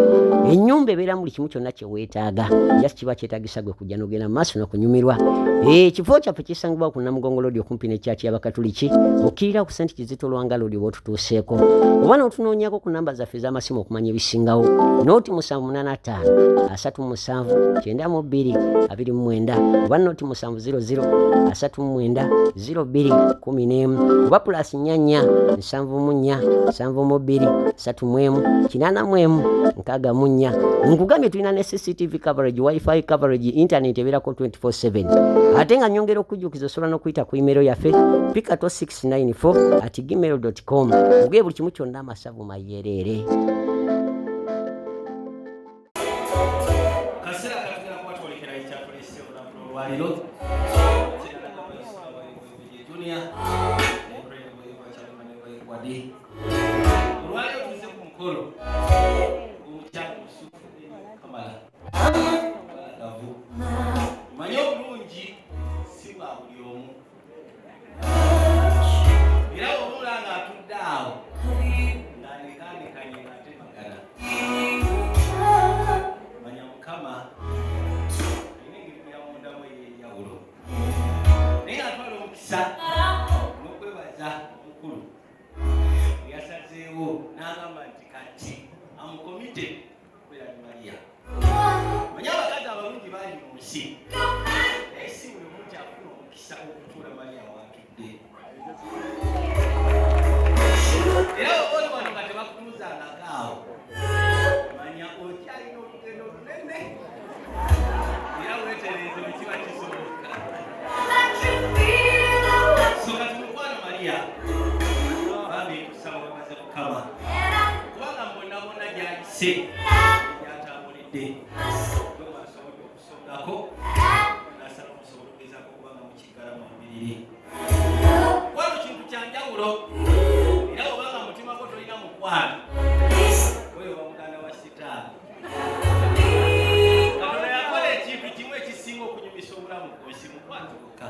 ennyumba ebeeramu buli kimu kyonna kye weetaaga just kiba kyetaagisa gwe kujja n'ogenda maaso n'okunyumirwa ekifo kyaffe kisangibwa ku Namugongo Road okumpi n'ekyaki y'Abakatuliki okkirira ku St. Kizito Lwanga Road oba otutuuseeko oba n'otunoonyako ku namba zaffe ez'amasimu okumanya ebisingawo nooti 785 37 92 29 oba noti 700 39 02 oba plus nyanya 74 72 31 84 nkugambye tulina ne CCTV coverage, wifi coverage, internet ebeerako 24/7 ate nga nyongera okujjukiza osobola n'okuyita ku email yaffe pikato694@gmail.com ogeye buli kimu kyonna amasavu mayerere. Be se yatambulidde asobola okusongako nasaba omusobola okugezako okubanga mukiggala mu mbiriri wano kintu kyanjawulo era obanga mutima gwo tolina mukwano oyo wa muganda wa sitaani Katonda yakola ekintu kimu ekisinga okunyumisa obulamu bwosi mukwano gwokka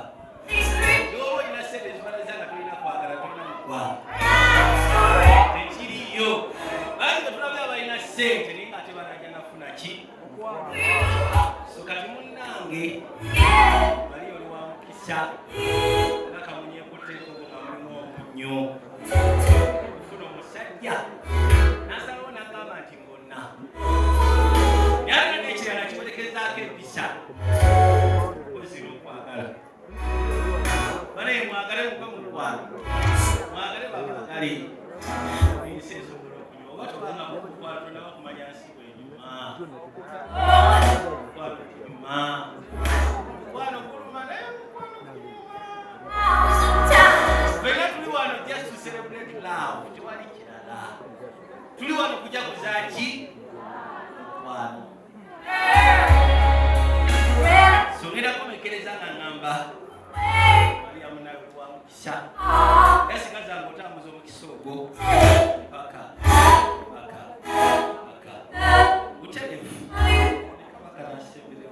yoba olina sente ezibalaza nga tolina kwagala tolina mukwano tekiriyo bange tulabye abalina sente naye nga tebanaja nafuna ki so kati munnange bali oli wa mukisa nga kamunyekuteeko nga mulimu omunyo ofuna omusajja nasalawo nagamba nti ngonna yalina n'ekirala kimutekerezaako empisa ozira okwagala banaye mwagale muka mukwano mwagale babagale ensi esobola okunywa oba tobanga mukukwano tonaba kumanya nsigo enyuma mukwano kinyuma mukwano kuluma naye mukwano fena tuli wano just to celebrate love tewali kirala tuli wano kujaguza ki mukwano songera komekereza nga ngamba Maria munawe wa mukisa yasinga zange otambuza omukisa ogwo paka buterefu kabaka nasembere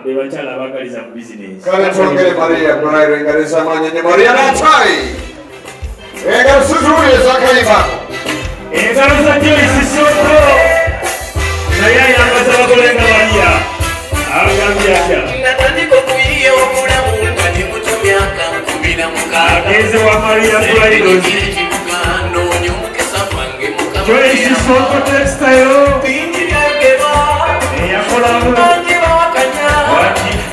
bebakyala abagaliza mu bizinesi kale twongere Maria Brian engaleza manyenye Maria Natai engalo situlire zakayibako engalo za Joyce Soto naye ayambaza abakolenga Maria agambye atya natandika okuyiya omulamu nga ndi muto myaka 16 ageze wa Maria Brian noonya omukisa gwange Joyce Soto textile eyakolamu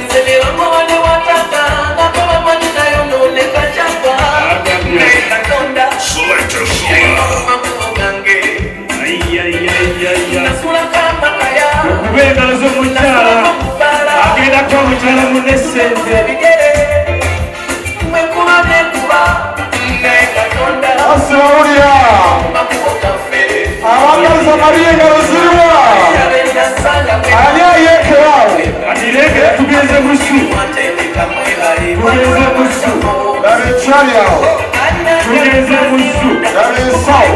nze ne bamawale watata nga babamanyinayo noleka kyapa katonda okuba engalo z'omukyala agenda kuba mukyala munesente asawulira abangaliza Maria engalo ziriwa ani ayekerawo atireke tugeze musu nabikyali awo tugeze musu nabisawo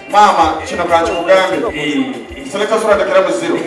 Mama, kino kanti kugambe. Seleka sura tekera mu zero.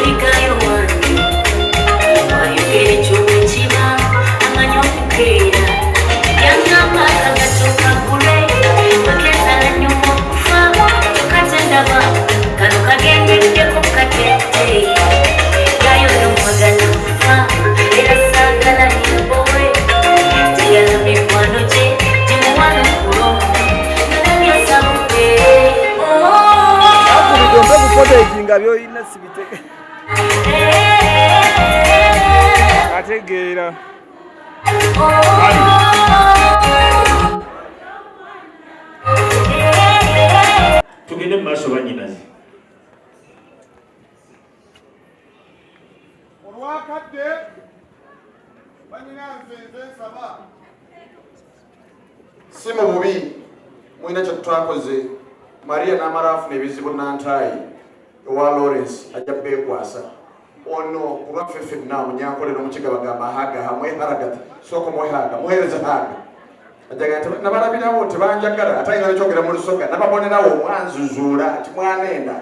Select a nga by'olina ategeera. Tugende mu maaso bannyinaze. Olwakadde bannyinanze nze nsaba si mu bubi mulina kye twakoze. Maria n'amala afuna ebizibu Nantaayi ewa Lawrence ajja beekwasa ono kulwaffe ffenna munyankolera omukiga bagamba haga mweharagati sooka mwehaga muheereza haga ajaga nti nabalabirawo tebanjagala ate ayina nekyogera mu lusoga nababonerawo mwanzuzuula ti mwanenda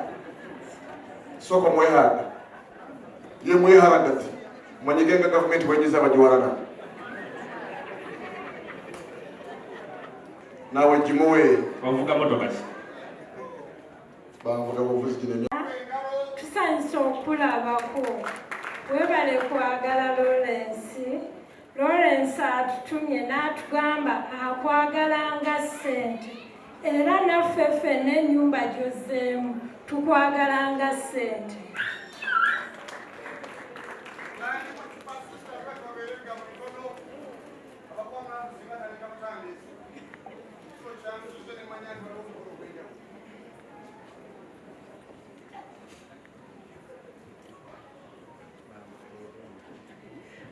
sooka mwehaga ye mweharagati manyigenga gavumenti bwenyiza bagiwalana nawe gimuwe ovuga motoka banvuga buvuzi gine tusanyusa okulabako webale kwagala Lawrence atutumye n'atugamba akwagala nga ssente era naffe ffenna ennyumba gy'ozzeemu tukwagala nga ssente.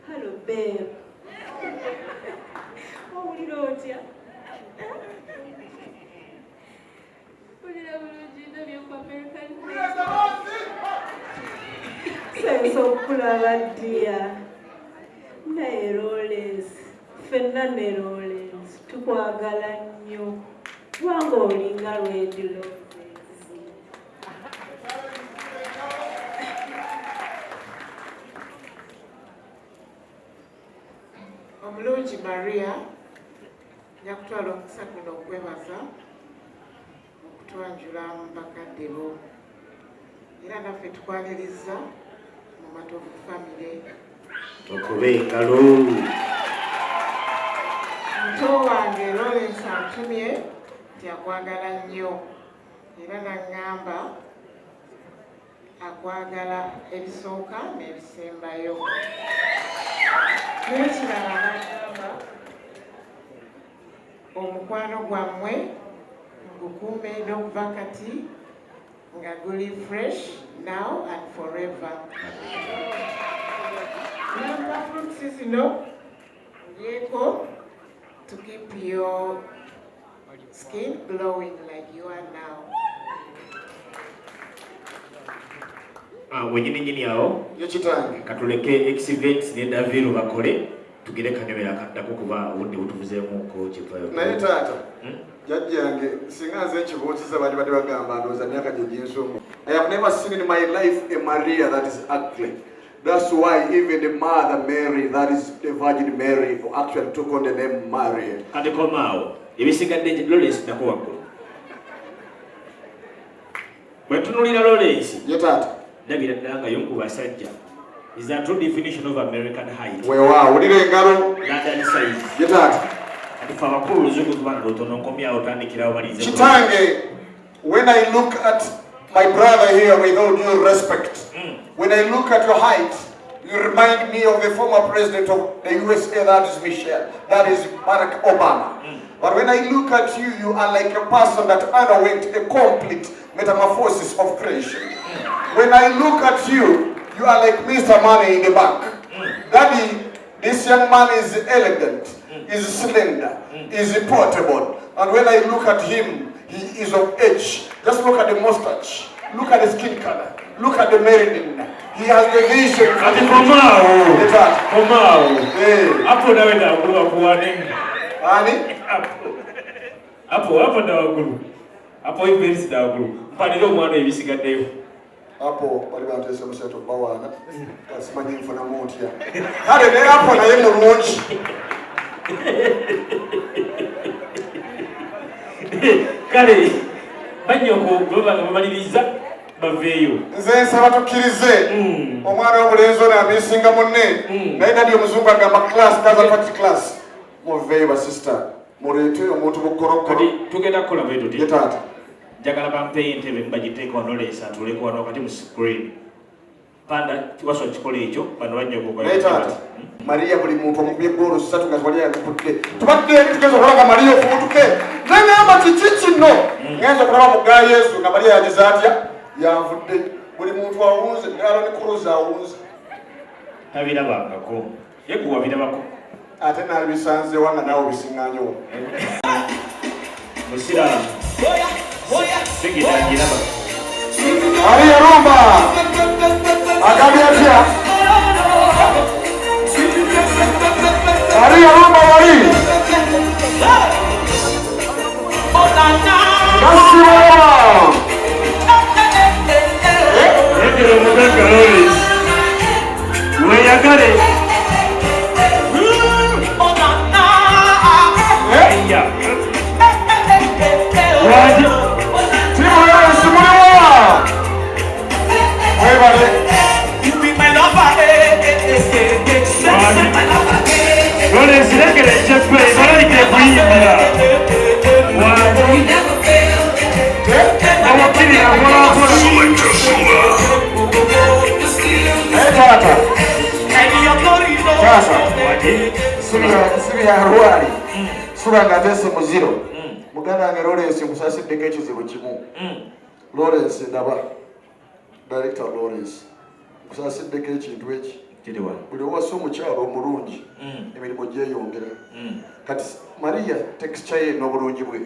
Hello, babe. Owulira otya? Owulira bulungi nnyo by'okw'American sense okulaba ddiya. Naye Lawrence, ffenna ne Lawrence tukwagala nnyo kubanga olinga lwediro. Omulungi Maria nyakutwala omukisa guno okwebaza okutwanjula mu bakadde bo era naffe tukwaniriza mu Matovu famire okuba engalo. Muto wange Lawrence antumye nti akwagala nnyo era naŋŋamba akwagala ebisooka n'ebisembayo. N'ekirala n'agamba omukwano gwammwe ngukuume n'okuva kati nga guli fresh now and forever. Nampa fruits zino yeeko to keep your skin glowing like you are now. Wenyini awo yekitange katuleke exhibits ne Daviro bakole tugire kanebera kaddako kuba obudde butuvuzeemuko kivayo. Naye taata jajja yange singa nze ekibuukiza bali badde bagamba ndowooza myaka gye ginsomo. I have never seen in my life a Maria that is ugly. That's why even the mother Mary, that is the Virgin Mary, who actually took on the name Maria. Kati komaawo ebisigadde Lawrence nako waggulu. Bwe tunulira Lawrence ye taata ndabira ddala nga y'omu ku basajja is a true definition of American height. Weewaawo wulira engalo London size. ye taata kati fe abakulu oluzungu tubana lutono nkomyawo otandikirawo balize. Kitange, when I look at my brother here with all due respect, when I look at your height, you remind me of the former president of the USA, that is Michelle, that is Barack Obama. But when I look at you, you are like a person that underwent a complete metamorphosis of creation. When I look at you, you are like Mr. Money in the bank. Daddy, this young man is elegant, is slender, is portable. And when I look at him, he is of age. Just look at the mustache, look at the skin color, look at the melanin. He has the vision. Ati komao. Hapo nawe na wakulu kuwane. Ani? Hapo na wakulu. Hapo hivi si na wakulu. Mpanilo mwana ebisigaddeyo. Hapo bali batese museto bawana. Kasimanyi mfuna mutia. Kale ne hapo na yemu mulungi. Kale banyoko bamaliriza baveyo. Nze nsaba tukkirize omwana w'obulenzi ono abisinga munne naye nali omuzungu agamba class kaza party class muveeyo basista muleete omuntu bukorokoro kati tugenda kukola bwe tuti ye taata njagala bampeeyo entebe mbagiteeka onolesa atuleko wano wakati mu screen panda kiwaso kikola ekyo bano bajja okukola Maria buli muntu omubye golo 3 nga twali yakutudde tubadde tugezo kulanga Maria ofutuke nengamba kiki kino ngenza kulaba mu ga Yesu nga Maria yagize atya yavudde buli muntu awunze ngalo ne kuruza awunze tabirabangako yekuwa birabako ate nabisanze wanga nawo bisinganyo musira sigirangiraba Maria Rumba agabya Maria Rumba wali Sura ngatese muziro muganda nge Lawrence musasidde kekizibu kimu Lawrence ndaba director Lawrence musasidde kekintu eki kiriwa buli waso omukyalo omulungi emirimu gyeyongera kati Maria texture ye n'obulungi bwe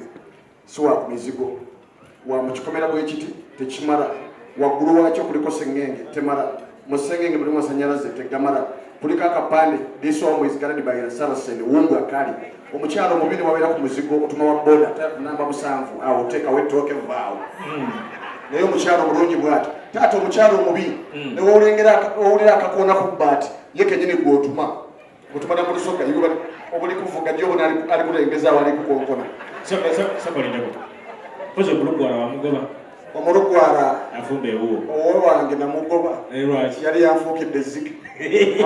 siwa ku mizigo wa mukikomera bw'ekiti tekimala waggulu wakyo kuliko sengenge temala mu sengenge mulimu masanyalaze tegamala kuliko akapande this one is guarded by Saracen wungu akali omukyalo omubiri wabeera ku muzigo otuma wa boda namba 7 awo teeka wetooke vaawo naye omukyalo omulungi bwati taata omukyalo omubi ne wowulira akakoona ku bbaati ye kenyini gw'otuma otumana mu lusoga yuba obuli kuvuga nnyo bona ali kulengeza wali kukonkona sakolindeko pozo bulugwala wamugoba omulugwala afumbe ewuwo owo wange namugoba yali yanfuukidde ziki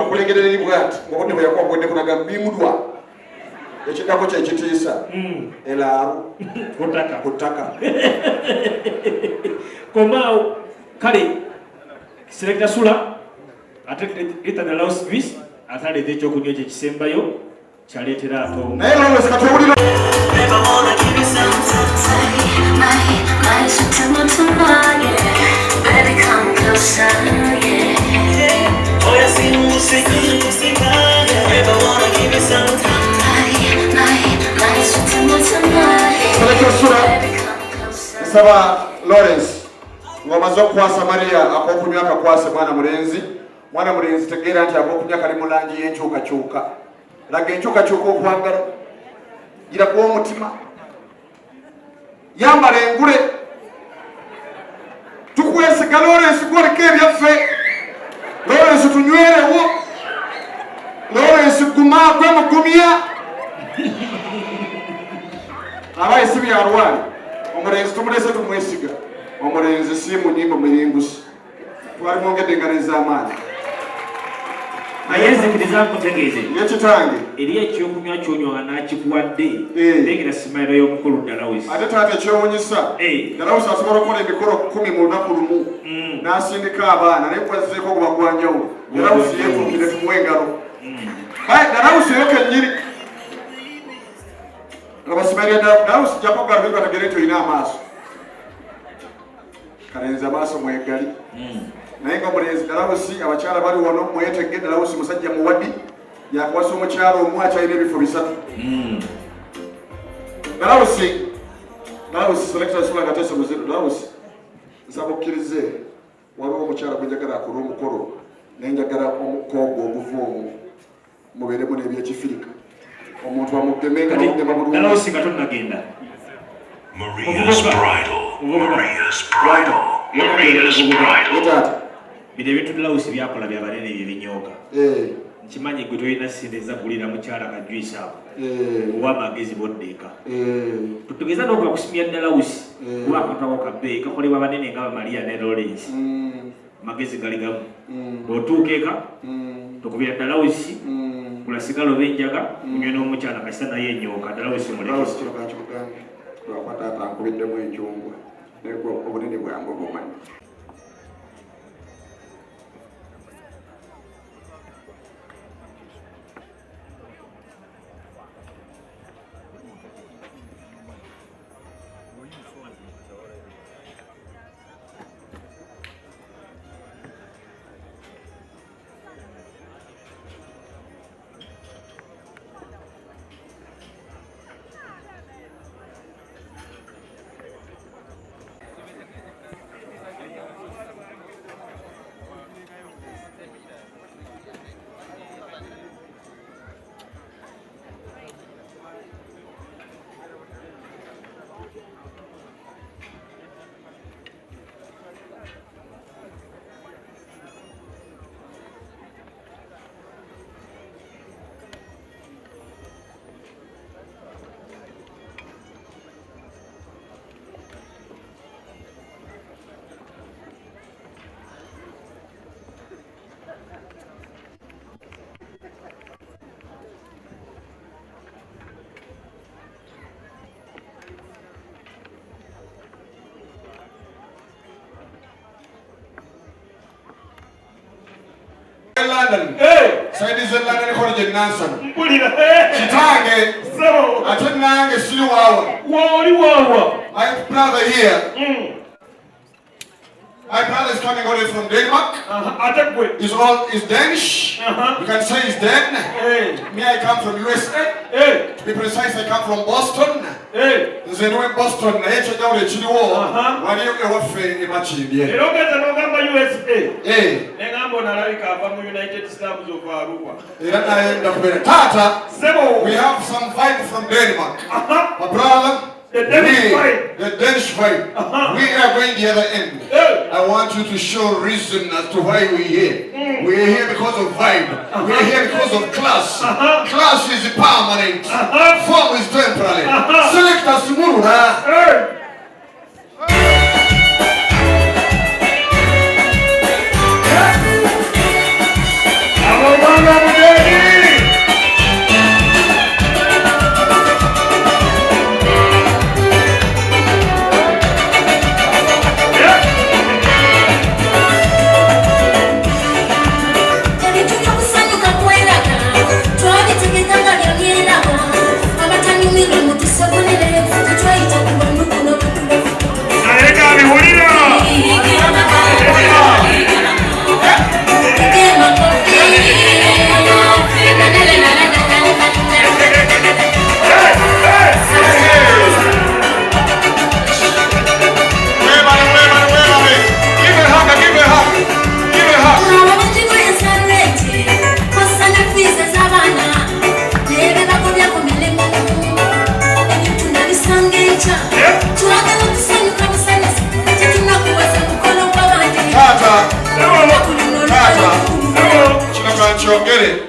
akulegereri bwati ngobodde bwe yakuwa bwedde kulaga bimudwa ekiddako kyekitiisa elaaru kutaka komaawo kale selecta sula ate etadalawo service ataleeta ekyokunywa ekyo ekisembayo kyaleetera atonga naye lolesi katwewulira Saba Lawrence ngomaze okukwasa Maria akokunywa akakwase mwana mulenzi tegeera nti akokunywa kali mu langi y'enkyukakyuka laga enkyukakyuka okwagala gira kuwa omutima yambala engule tukwesiga Lawrence gwoliko ebyaffe Lawrence tunywerewo Lawrence guma gwe mugumya abayisi byalwali omulenzi tumulese tumwesiga omulenzi si munyimba muyimbusi twali mwongedde engalo ez'amaanyi naye nzikiriza nkutegeeze yekitange eri ekyokunywa kyonywa nakikuwadde lengera simayiro y'omukulu Dalawisi ate taata ekyewunyisa Dalawisi asobola okukola emikolo 10 mu lunaku lumu n'asindika abaana naye gwazzeeko guba gwanjawulo Dalawisi yeetuukire tumuwe engalo Dalawisi eyo kennyini abasimalira Dalawisi jako galubiri bategere nti olina amaaso kalenzi amaaso mwegali naye nga omulenzi Dalawisi abakyala bali wano mwetege Dalawisi musajja muwadi yakuwasa omukyalo omu akyalina ebifo 3 Dalawisi selector sula gatese muziro Dalawisi nsaba okkirize waliwo omukyala gwe njagala akola omukolo naye njagala omukoogo oguva omwo mubeeremu n'ebyekifirika omuntu amugemenga n'okugema bulungi Dalawisi katonagenda Maria's bridal. bino ebintu Dalawisi byakola byabanene ebyo ebinyooka nkimanyi gwe tolina ssente ezagulira mukyala kajwisa oba amagezi boddeeka tutegeeza n'okuba kusimya Dalawisi kuba akatabo kabbeeyi kakolebwa banene nga Maria ne Lawrence magezi gali gamu bw'otuuka eka tokubira Dalawisi kulasigalo benjaga kunywe n'omukyala kasita naye enyooka Dalawisi muleke lwakwata ataankubiddemu enjungwa obunene bwange obumanyi. London. Hey. Said this is London College Nansen. Chitange. So. Atenange Siluawa. My brother here. My brother is coming all the way from Denmark. Is Danish. You can say he's Dan. Me, I come from USA. To be precise, I come from Boston. There's a new Boston. I hate to go to Chiluo. Why do you go off a match in the USA? United States of Tata. We have some vibe from Denmark. My brother. The Danish fight. We are going the other end. I want you to show reason as to why we're here. We're here because of vibe. We're here because of class. Class is permanent. Form is temporary. Select us tomorrow.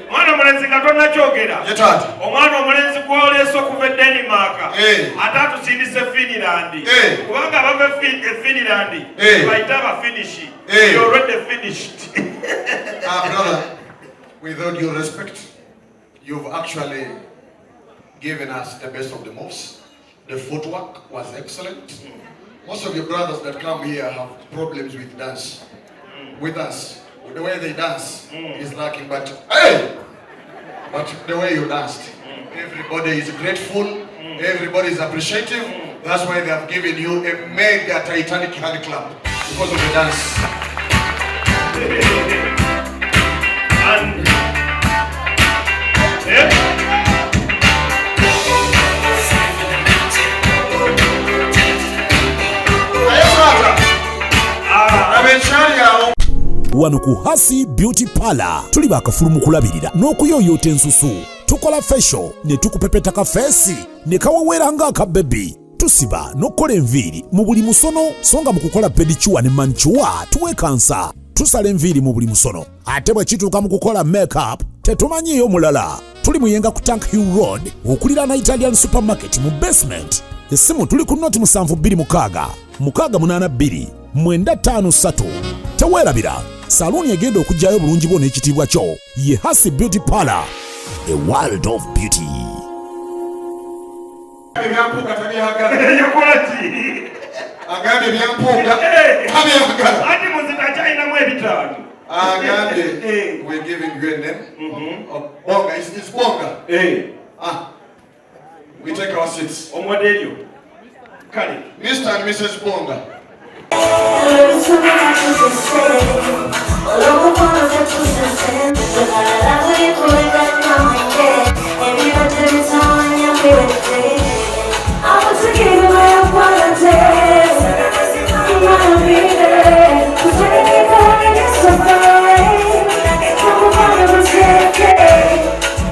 Mwana mulenzi katona chogera. Yetati. Omwana omulenzi gwoleso kuva Denmark. Atatu sindise Finland. Kubanga bava Finland. Baita ba finish. You already finished. Brother, with all due respect, you've actually given us the best of the most. The footwork was excellent. Most of your brothers that come here have problems with dance. With us. The way they dance is lacking, but hey! But the way you danced, everybody is grateful, everybody is appreciative. That's why they have given you a mega Titanic hand clap because of the dance. And wano ku Hasi Beauty Parlor tuli bakafulumu kulabirira n'okuyoyota ensusu. Tukola facial ne tukupepeta ka face ne kawawera nga aka baby. Tusiba n'okola enviiri mu buli musono, songa mu kukola pedicure ne manicure tuwekansa. Tusala enviiri mu buli musono. Ate bwe kituuka mu kukola makeup tetumanyiyo mulala. Tuli muyenga ku Tank Hill Road okulira na Italian Supermarket mu basement. Essimu tuli ku noti 726 682 953. Teweerabira saluni egenda okujjayo bulungi bwo n'ekitiibwa kyo ye Hasi Beauty Parlor, a world of beauty. Agambye byampunga. Kame yakala. Ati muzita chaina mwe bitano. Agambye we're giving you a name. Bonga is Bonga. We take our seats. Omwadelio. Kale. Mr. and Mrs. Bonga. I want to give you my apologies. You wanna be there. Cause when you keep going, you're so fine. I'm gonna protect it.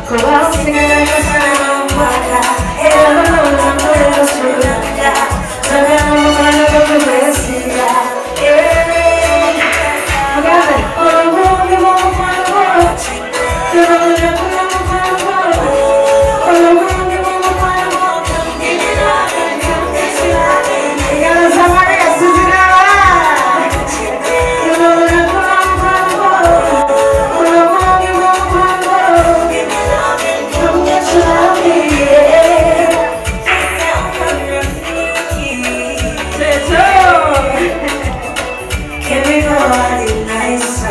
Go out singing like a son of a waka. Yeah, I'm gonna go through that. So now I'm gonna go to the sea. Yeah, I got it. Oh, I won't give up my world. You know that I'm gonna find a world. Oh, I won't give up my world. Give it up and come this way. You gotta somebody else to do that. You know that I'm gonna find a world. Oh, I won't give up my world. Give it up and come this way. Can we go out in nice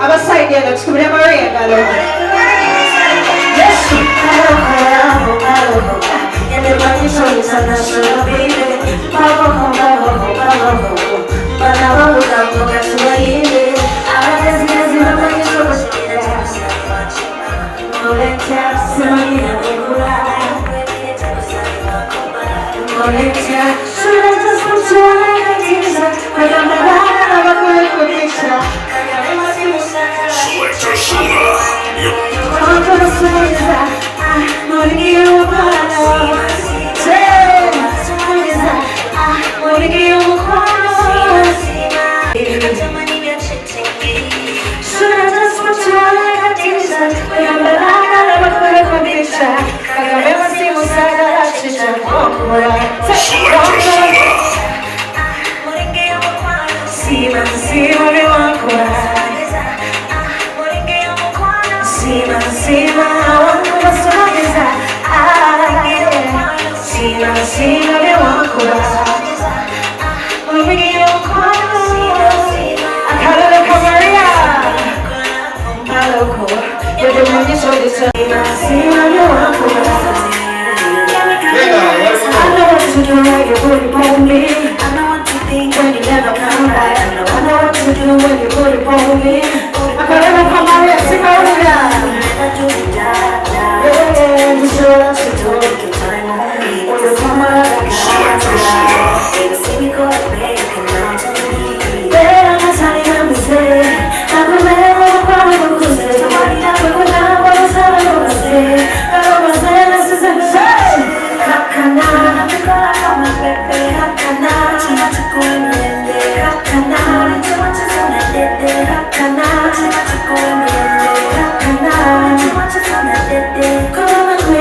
Abasaidia tukumira Maria galo. Yes, and the money show is a national baby. Baba, but I will go back to my evening. I was in the money show. No, let us see no, let us should I just put you on like a teaser? I got my heart of a good picture. Selector Sula. I'm gonna say that I'm gonna give you a call. Say, I'm gonna give you a call. Should I just put you on like a teaser? I got my heart of a good picture. I got never seen one side of that teacher. Selector Sula. See what you want, See, I want to go so is that See, what you want, when we get your car, I call it a Maria. Hello, you're the one you showed this. See, what you want, I know what to do when you put it on me. I know what to think when you never come back. I know what to do when you put it on me. I call it a Maria, see Maria. Yeah, you show us to do it. When you come out, you see me go away, you can run to me. Better not tell you I'm mistake. I'm a man with a problem, who's there? Somebody that will not want to tell you I'm mistake. I don't want to say this is a mistake. Hakana, I'm a baby. Hakana, chinachukuwe niende. Hakana, chinachukuwe niende. Hakana, chinachukuwe niende. Hakana, chinachukuwe niende. Kuna kwega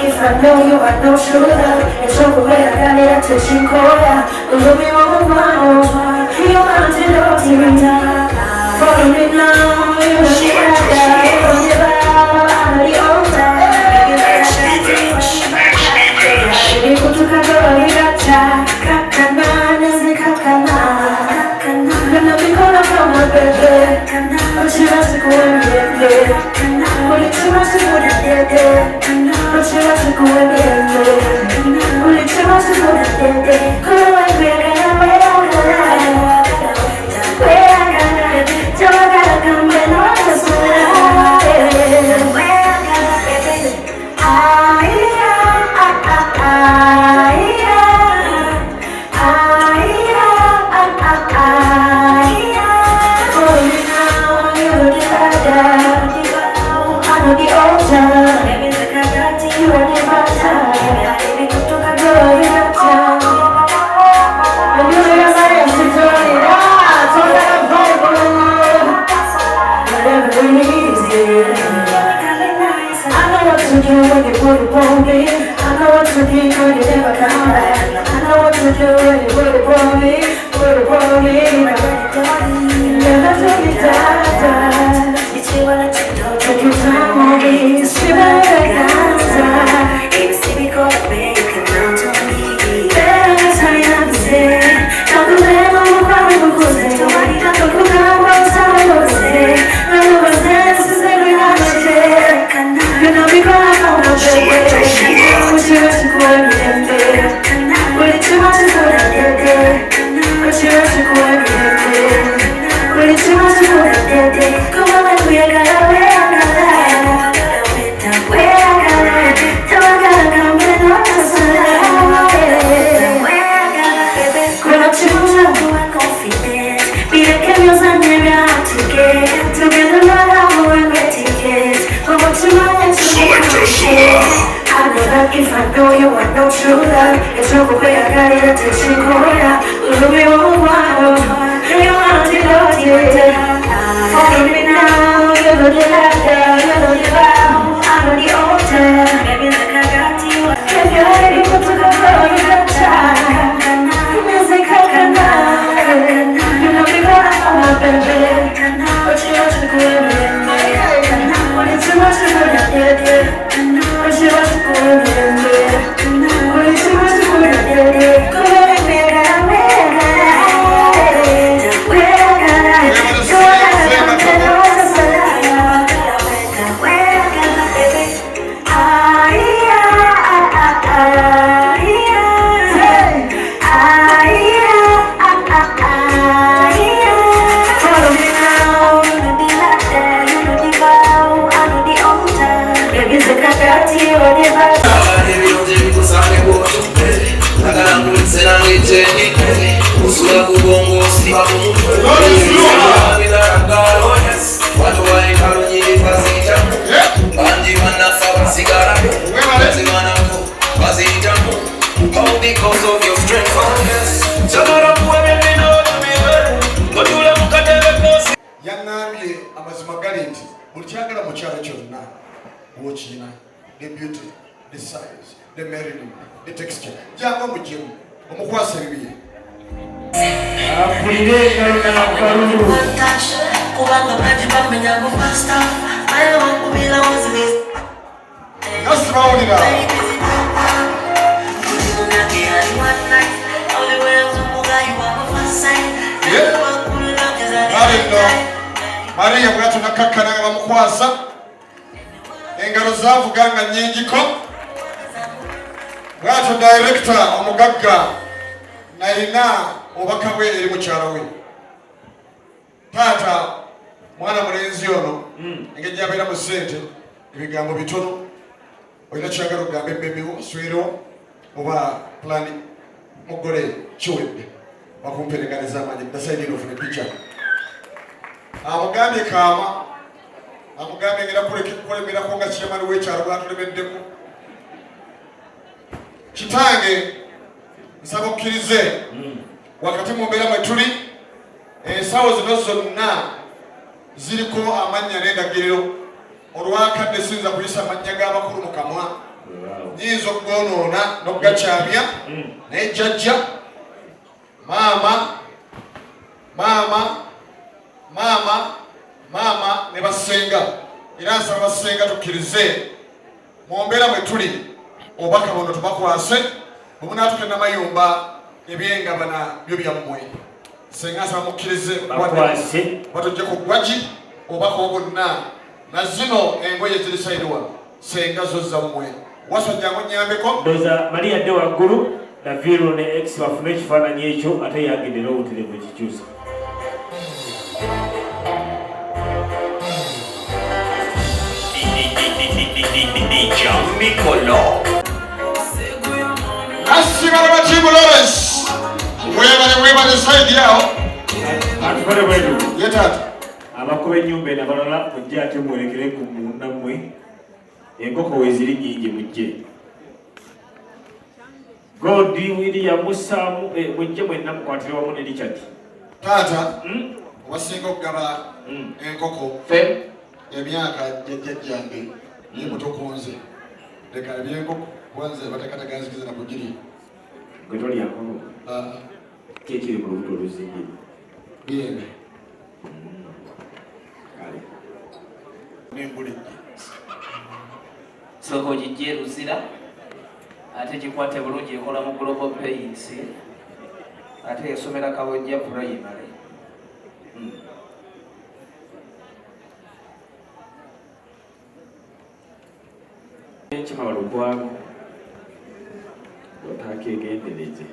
if I know you, I know sugar. It's over where I got it at the Shinkoya. You'll be on one. You want to know to follow me now. You know you got that. when you put it on me. I know what to do when you never come back. I know what to do when you put it on me. Put it on me. Never took me down. It's you wanna take your time on me. See my answer. Even see me go up, man, you can count on me. That's how you understand. Don't do that, I'm crying because they don't want you to look at what I'm saying. None of us dances every night I share. You know me crying on the bed. What you rush to go every day. What you too much to go every day. What you rush to go every day. What you too much to go every day. Come on, let me get away. If I know you want no true love, it's no way I got it to take away. Love me all wild, you want to love it. Follow me now, you know the laughter, you know the vow, I know the altar. Baby, like I got you. If you're ready to go, you got time. Music, I can you know me cry for my baby. But you want to go every day. When it's too much to go every day. But you want to go every day. Because of your strength, Yangamye amazima galenti mukyagala mukyalo kyonna bw'okina, the beauty, the size, the melanin, the texture. Jangu mujemu omukwasa ebibiye apulire kaluna kalulu kubanga bangi bamenya mu fast ayo wakubira wazibis nasibawulira Maria bwatu nakakkana nga bamukwasa engalo zavuganga nnyingiko bwatu director omugagga nalina obaka bwe eri mukyala we taata mwana mulenzi ono engeri gyabeera mu ssente ebigambo bitono olina kyagala okugamba ebbebiwo swiro oba plani mugole kiwedde bakumpereganiza amaanyi dasaidini ofune picha amugambye kaama amugambye ngera kulemerako nga kyemani wekyalo bwatulemeddeko kitange nsaba okkirize wakati mu mbeera mwe tuli ensawo zino zonna ziriko amannya n'endagiriro olwakadde siyinza kuyisa amannya g'abakulu mu kamwa nyinza okugonoona n'okugakyamya naye jjajja maama ne basenga era nsaba basenga tukkirize mu mbeera mwe tuli obubaka buno tubakwase bwe bunaatuke n'amayumba ebyengabana byo byammwe senga nsaba mukkirize batujje ku ggwaki obubaka obwonna na zino engoye ziri sayidiwa senga zo zammwe wasajjangu nnyambeko ndoza Maria adde waggulu na viro ne X bafune ekifaananyi ekyo ate yagendera obutelevu ekikyusa asibala bakibu Lawrence webale saidi yawo atufale bwedu yetaata abakuba ennyumba eno abalala mujje ate mwolekere ku munnammwe enkoko weziri nyingi mujje Godi William Musamu mujje mwenna mukwatire wamu ne Richard taata wasinga okugaba enkoko emyaka jjajjange ye mutokonze leka byenkoko kwanza batekatagazikiza na kugiri gwetoli yakono kekiri mu lubuto oluzingi byene kale nembule soko jijje Luzira ate kikwate bulungi ekola mu Global Paints ate esomera Kawojja Primary ekimala lukwago otakegendereze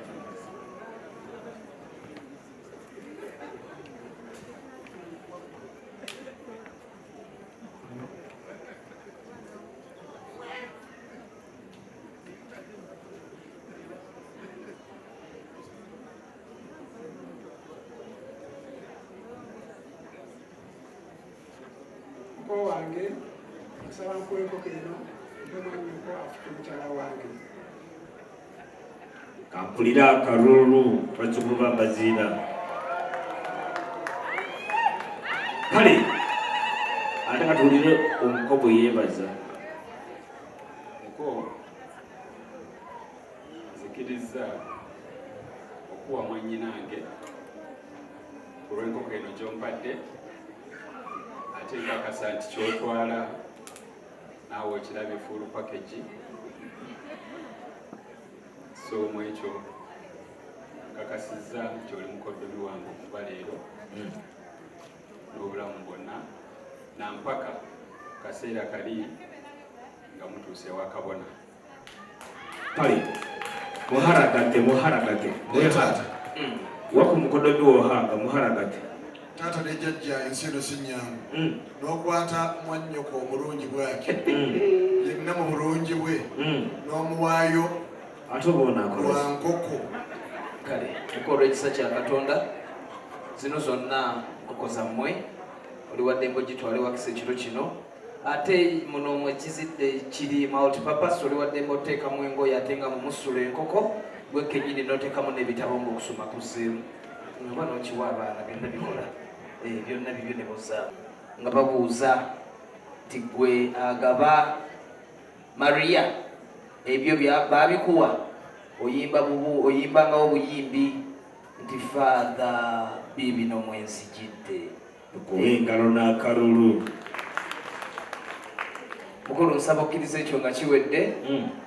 wange asaba nkweko keno ndemanyuko afite mukyala wange kampulira akalulu twakikuba baziina kale ate katuwulire omuko bwe yeebaza muko nzikiriza okuwa mwannyinange ku lw'enkoko eno gy'ompadde ate nkakasa nti kyotwala naawe okirabye full package so mu ekyo nkakasizza nti oli mukoddomi wange okuva leero n'obulamu bwonna nampaka kaseera kali nga mutuuse wakabona kale muharagate taata wako mukoddomi wohanga muharagate taata ne jjajja ensi eno si nnyangu n'okwata mwannyoko omulungi bwaki yenna mu bulungi bwe n'omuwaayo ate oboonakola lwa nkoko kale tukola ekisa kya Katonda zino zonna nkoko zammwe oli wadde mbogitwale wakisa ekiro kino ate muno mwe kizidde kiri multipurpose oli wadde mboteekamu engoye ate nga mumusula enkoko gwe kennyini n'oteekamu n'ebitabo ng'okusoma kuzeemu oba n'okiwa abaana byonna bikola byonna bibyo ne boza nga babuuza nti gwe agaba Maria ebyo babikuwa oyimbangawo buyimbi nti Father bibino mwenzijidde kuba engalo n'akalulu mukulu nsaba okkiriza ekyo nga kiwedde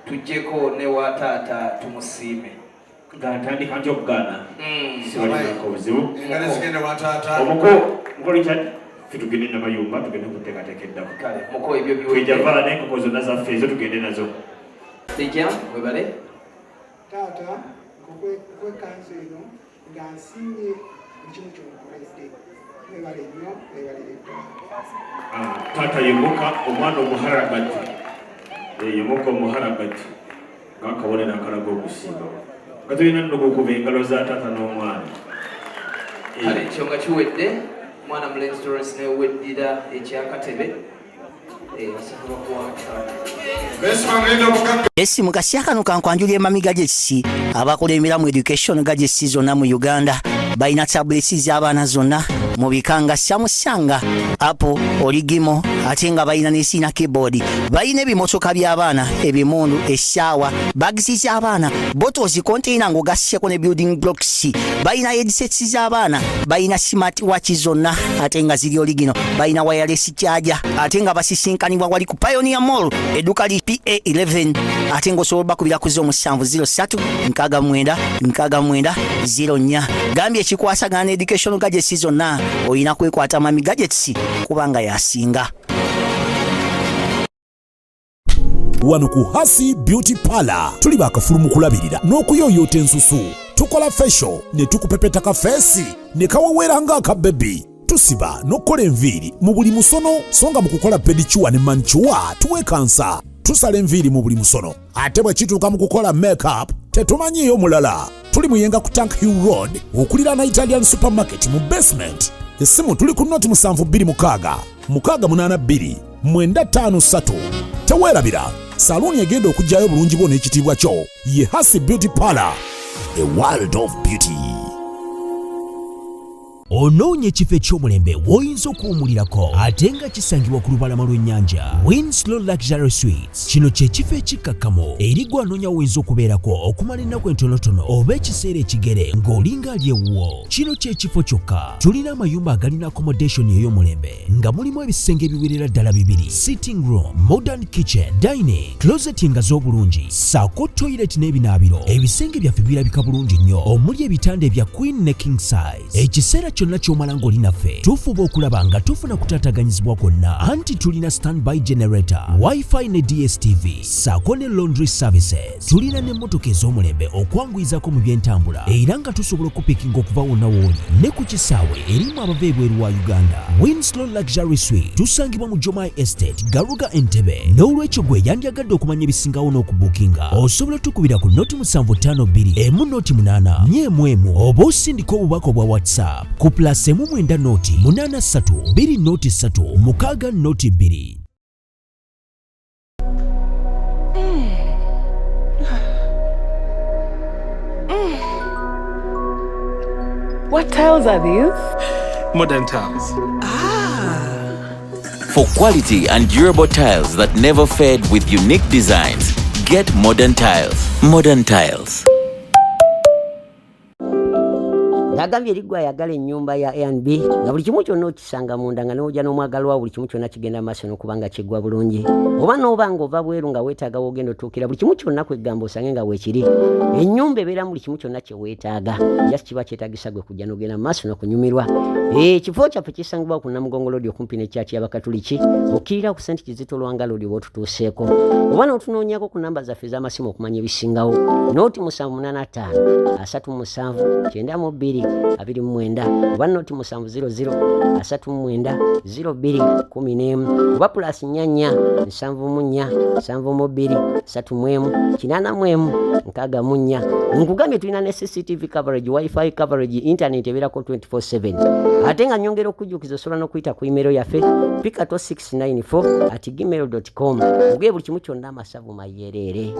tujjeko ne wa taata tumusiime ng'atandika nti okugaana siwalinako obuzibu engalo ezigende wa taata omuko mukolo kyati ffe tugende namayumba tugende kuteekateeka eddamu kale muko ebyo biwedde twejava n'enkoko zonna zaffe ezo tugende nazo ejja webale taata nkokwekanso eno nga nsiimye ekimu kyomukoledde webale nnyo webalire ddala taata yemuka omwana omuharagati yemuka omuharagati ng'akabonero akalaga okusiiba nga tulina nno okukuba engalo za taata n'omwana kale ekyo nga kiwedde mwana mulenzi Torres neweddira ekyakatebe asobola okuwakana esimu kasya kano kankwanjulya emamiga gyekisi abakola emiramu education gagesi zonna mu Uganda balina tablets z'abaana zonna mu bikanga Samusanga Apple Origimo ate nga balina n'esiina keyboard balina ebimotoka by'abaana ebimundu essaawa bagisi z'abaana bottles container ng'ogasseko ne building blocks balina headsets z'abaana balina smart watch zonna ate nga ziri origino balina wireless charger ate nga basisinkanibwa wali ku Pioneer Mall edduka li PA11 ate ng'osobola bakubira ku 0703696904 gambye ekikwasagana ne education gadgets zonna oyina kwekwata mami gadgets kubanga yasinga wano ku Hasi Beauty Parlor tuli bakafulu mu kulabirira n'okuyoyota ensusu tukola facial ne tukupepeta ka face ne kawawera nga aka baby tusiba n'okukola enviiri mu buli musono songa mu kukola pedicure ne manicure tuwekansa tusala enviiri mu buli musono ate bwe kituuka mu kukola makeup tetumanyiyo mulala tuli muyenga ku Tank Hill Road okuliraana Italian supermarket mu basement essimu tuli ku noti 72 682 953 teweerabira saluuni egenda okujjayo bulungi bwo n'ekitiibwa kyo ye Hasi Beauty Parlor, a world of beauty. onoonye ekifo eky'omulembe w'oyinza okuwummulirako ate nga kisangibwa ku lubalama lw'ennyanja. Winslow Luxury Suites kino kye kifo ekikkakkamu eri gwe anoonya w'oyinza okubeerako okumala ennaku entonotono oba ekiseera ekigere ng'olinga ali ewuwo. Kino kye kifo kyokka. Tulina amayumba agalina accommodation ey'omulembe nga mulimu ebisenge ebiwerera ddala 2, sitting room, modern kitchen, dining, closet nga z'obulungi, ssaako toilet n'ebinaabiro. Ebisenge byaffe birabika bulungi nnyo omuli ebitanda ebya queen ne king size. Ekiseera kyonna ky'omala ng'oli naffe tufuba okulaba nga tufuna kutaataganyizibwa kwonna, anti tulina standby generator, wifi ne DSTV ssaako ne laundry services. Tulina n'emmotoka ez'omulembe okwanguyizako mu by'entambula era nga tusobola okupikinga okuva wonna w'oli ne ku kisaawe erimu abava ebweru wa Uganda. Winslow Luxury Suite tusangibwa mu Jomai Estate, Garuga, Entebbe. N'olwekyo gwe yandyagadde okumanya ebisingawo n'okubuukinga osobola tukubira ku noti 752 emu noti 8 nyemu oba osindika obubaka obwa WhatsApp ku +1 noti 83 2 noti 3 6 noti 2. What tiles are these? Modern tiles. For quality and durable tiles that never fade with unique designs, get Modern Tiles. Modern Tiles. Agambye eri gwe ayagala ennyumba ya A&B nga buli kimu kyonna okisanga munda nga n'ojja n'omwagalwa buli kimu kyonna kigenda maaso n'okubanga kiggwa bulungi, oba n'obanga ova bweru nga weetaaga w'ogenda otuukira buli kimu kyonna kwegamba osange nga weekiri. Ennyumba ebeeramu buli kimu kyonna kye weetaaga, just kiba kyetaagisa gwe kujja n'ogenda maaso n'okunyumirwa. Ekifo kyaffe kisangibwa ku Namugongo Road okumpi n'ekyaati y'Abakatuliki, okkirira ku St. Kizito Lwanga Road oba otutuuseeko, oba n'otunoonyako ku namba zaffe ez'amasimu okumanya ebisingawo, nooti 785 37 92 29 oba noti 700 39 02 11 oba plus 4 74 72 31 81 64. Nkugambye tulina ne CCTV coverage, wifi coverage, internet ebeerako 24/7. Ate nga nyongera okujjukiza osobola n'okuyita ku email yaffe pikato694@gmail.com. Ogeye buli kimu kyonna amasavu mayereere.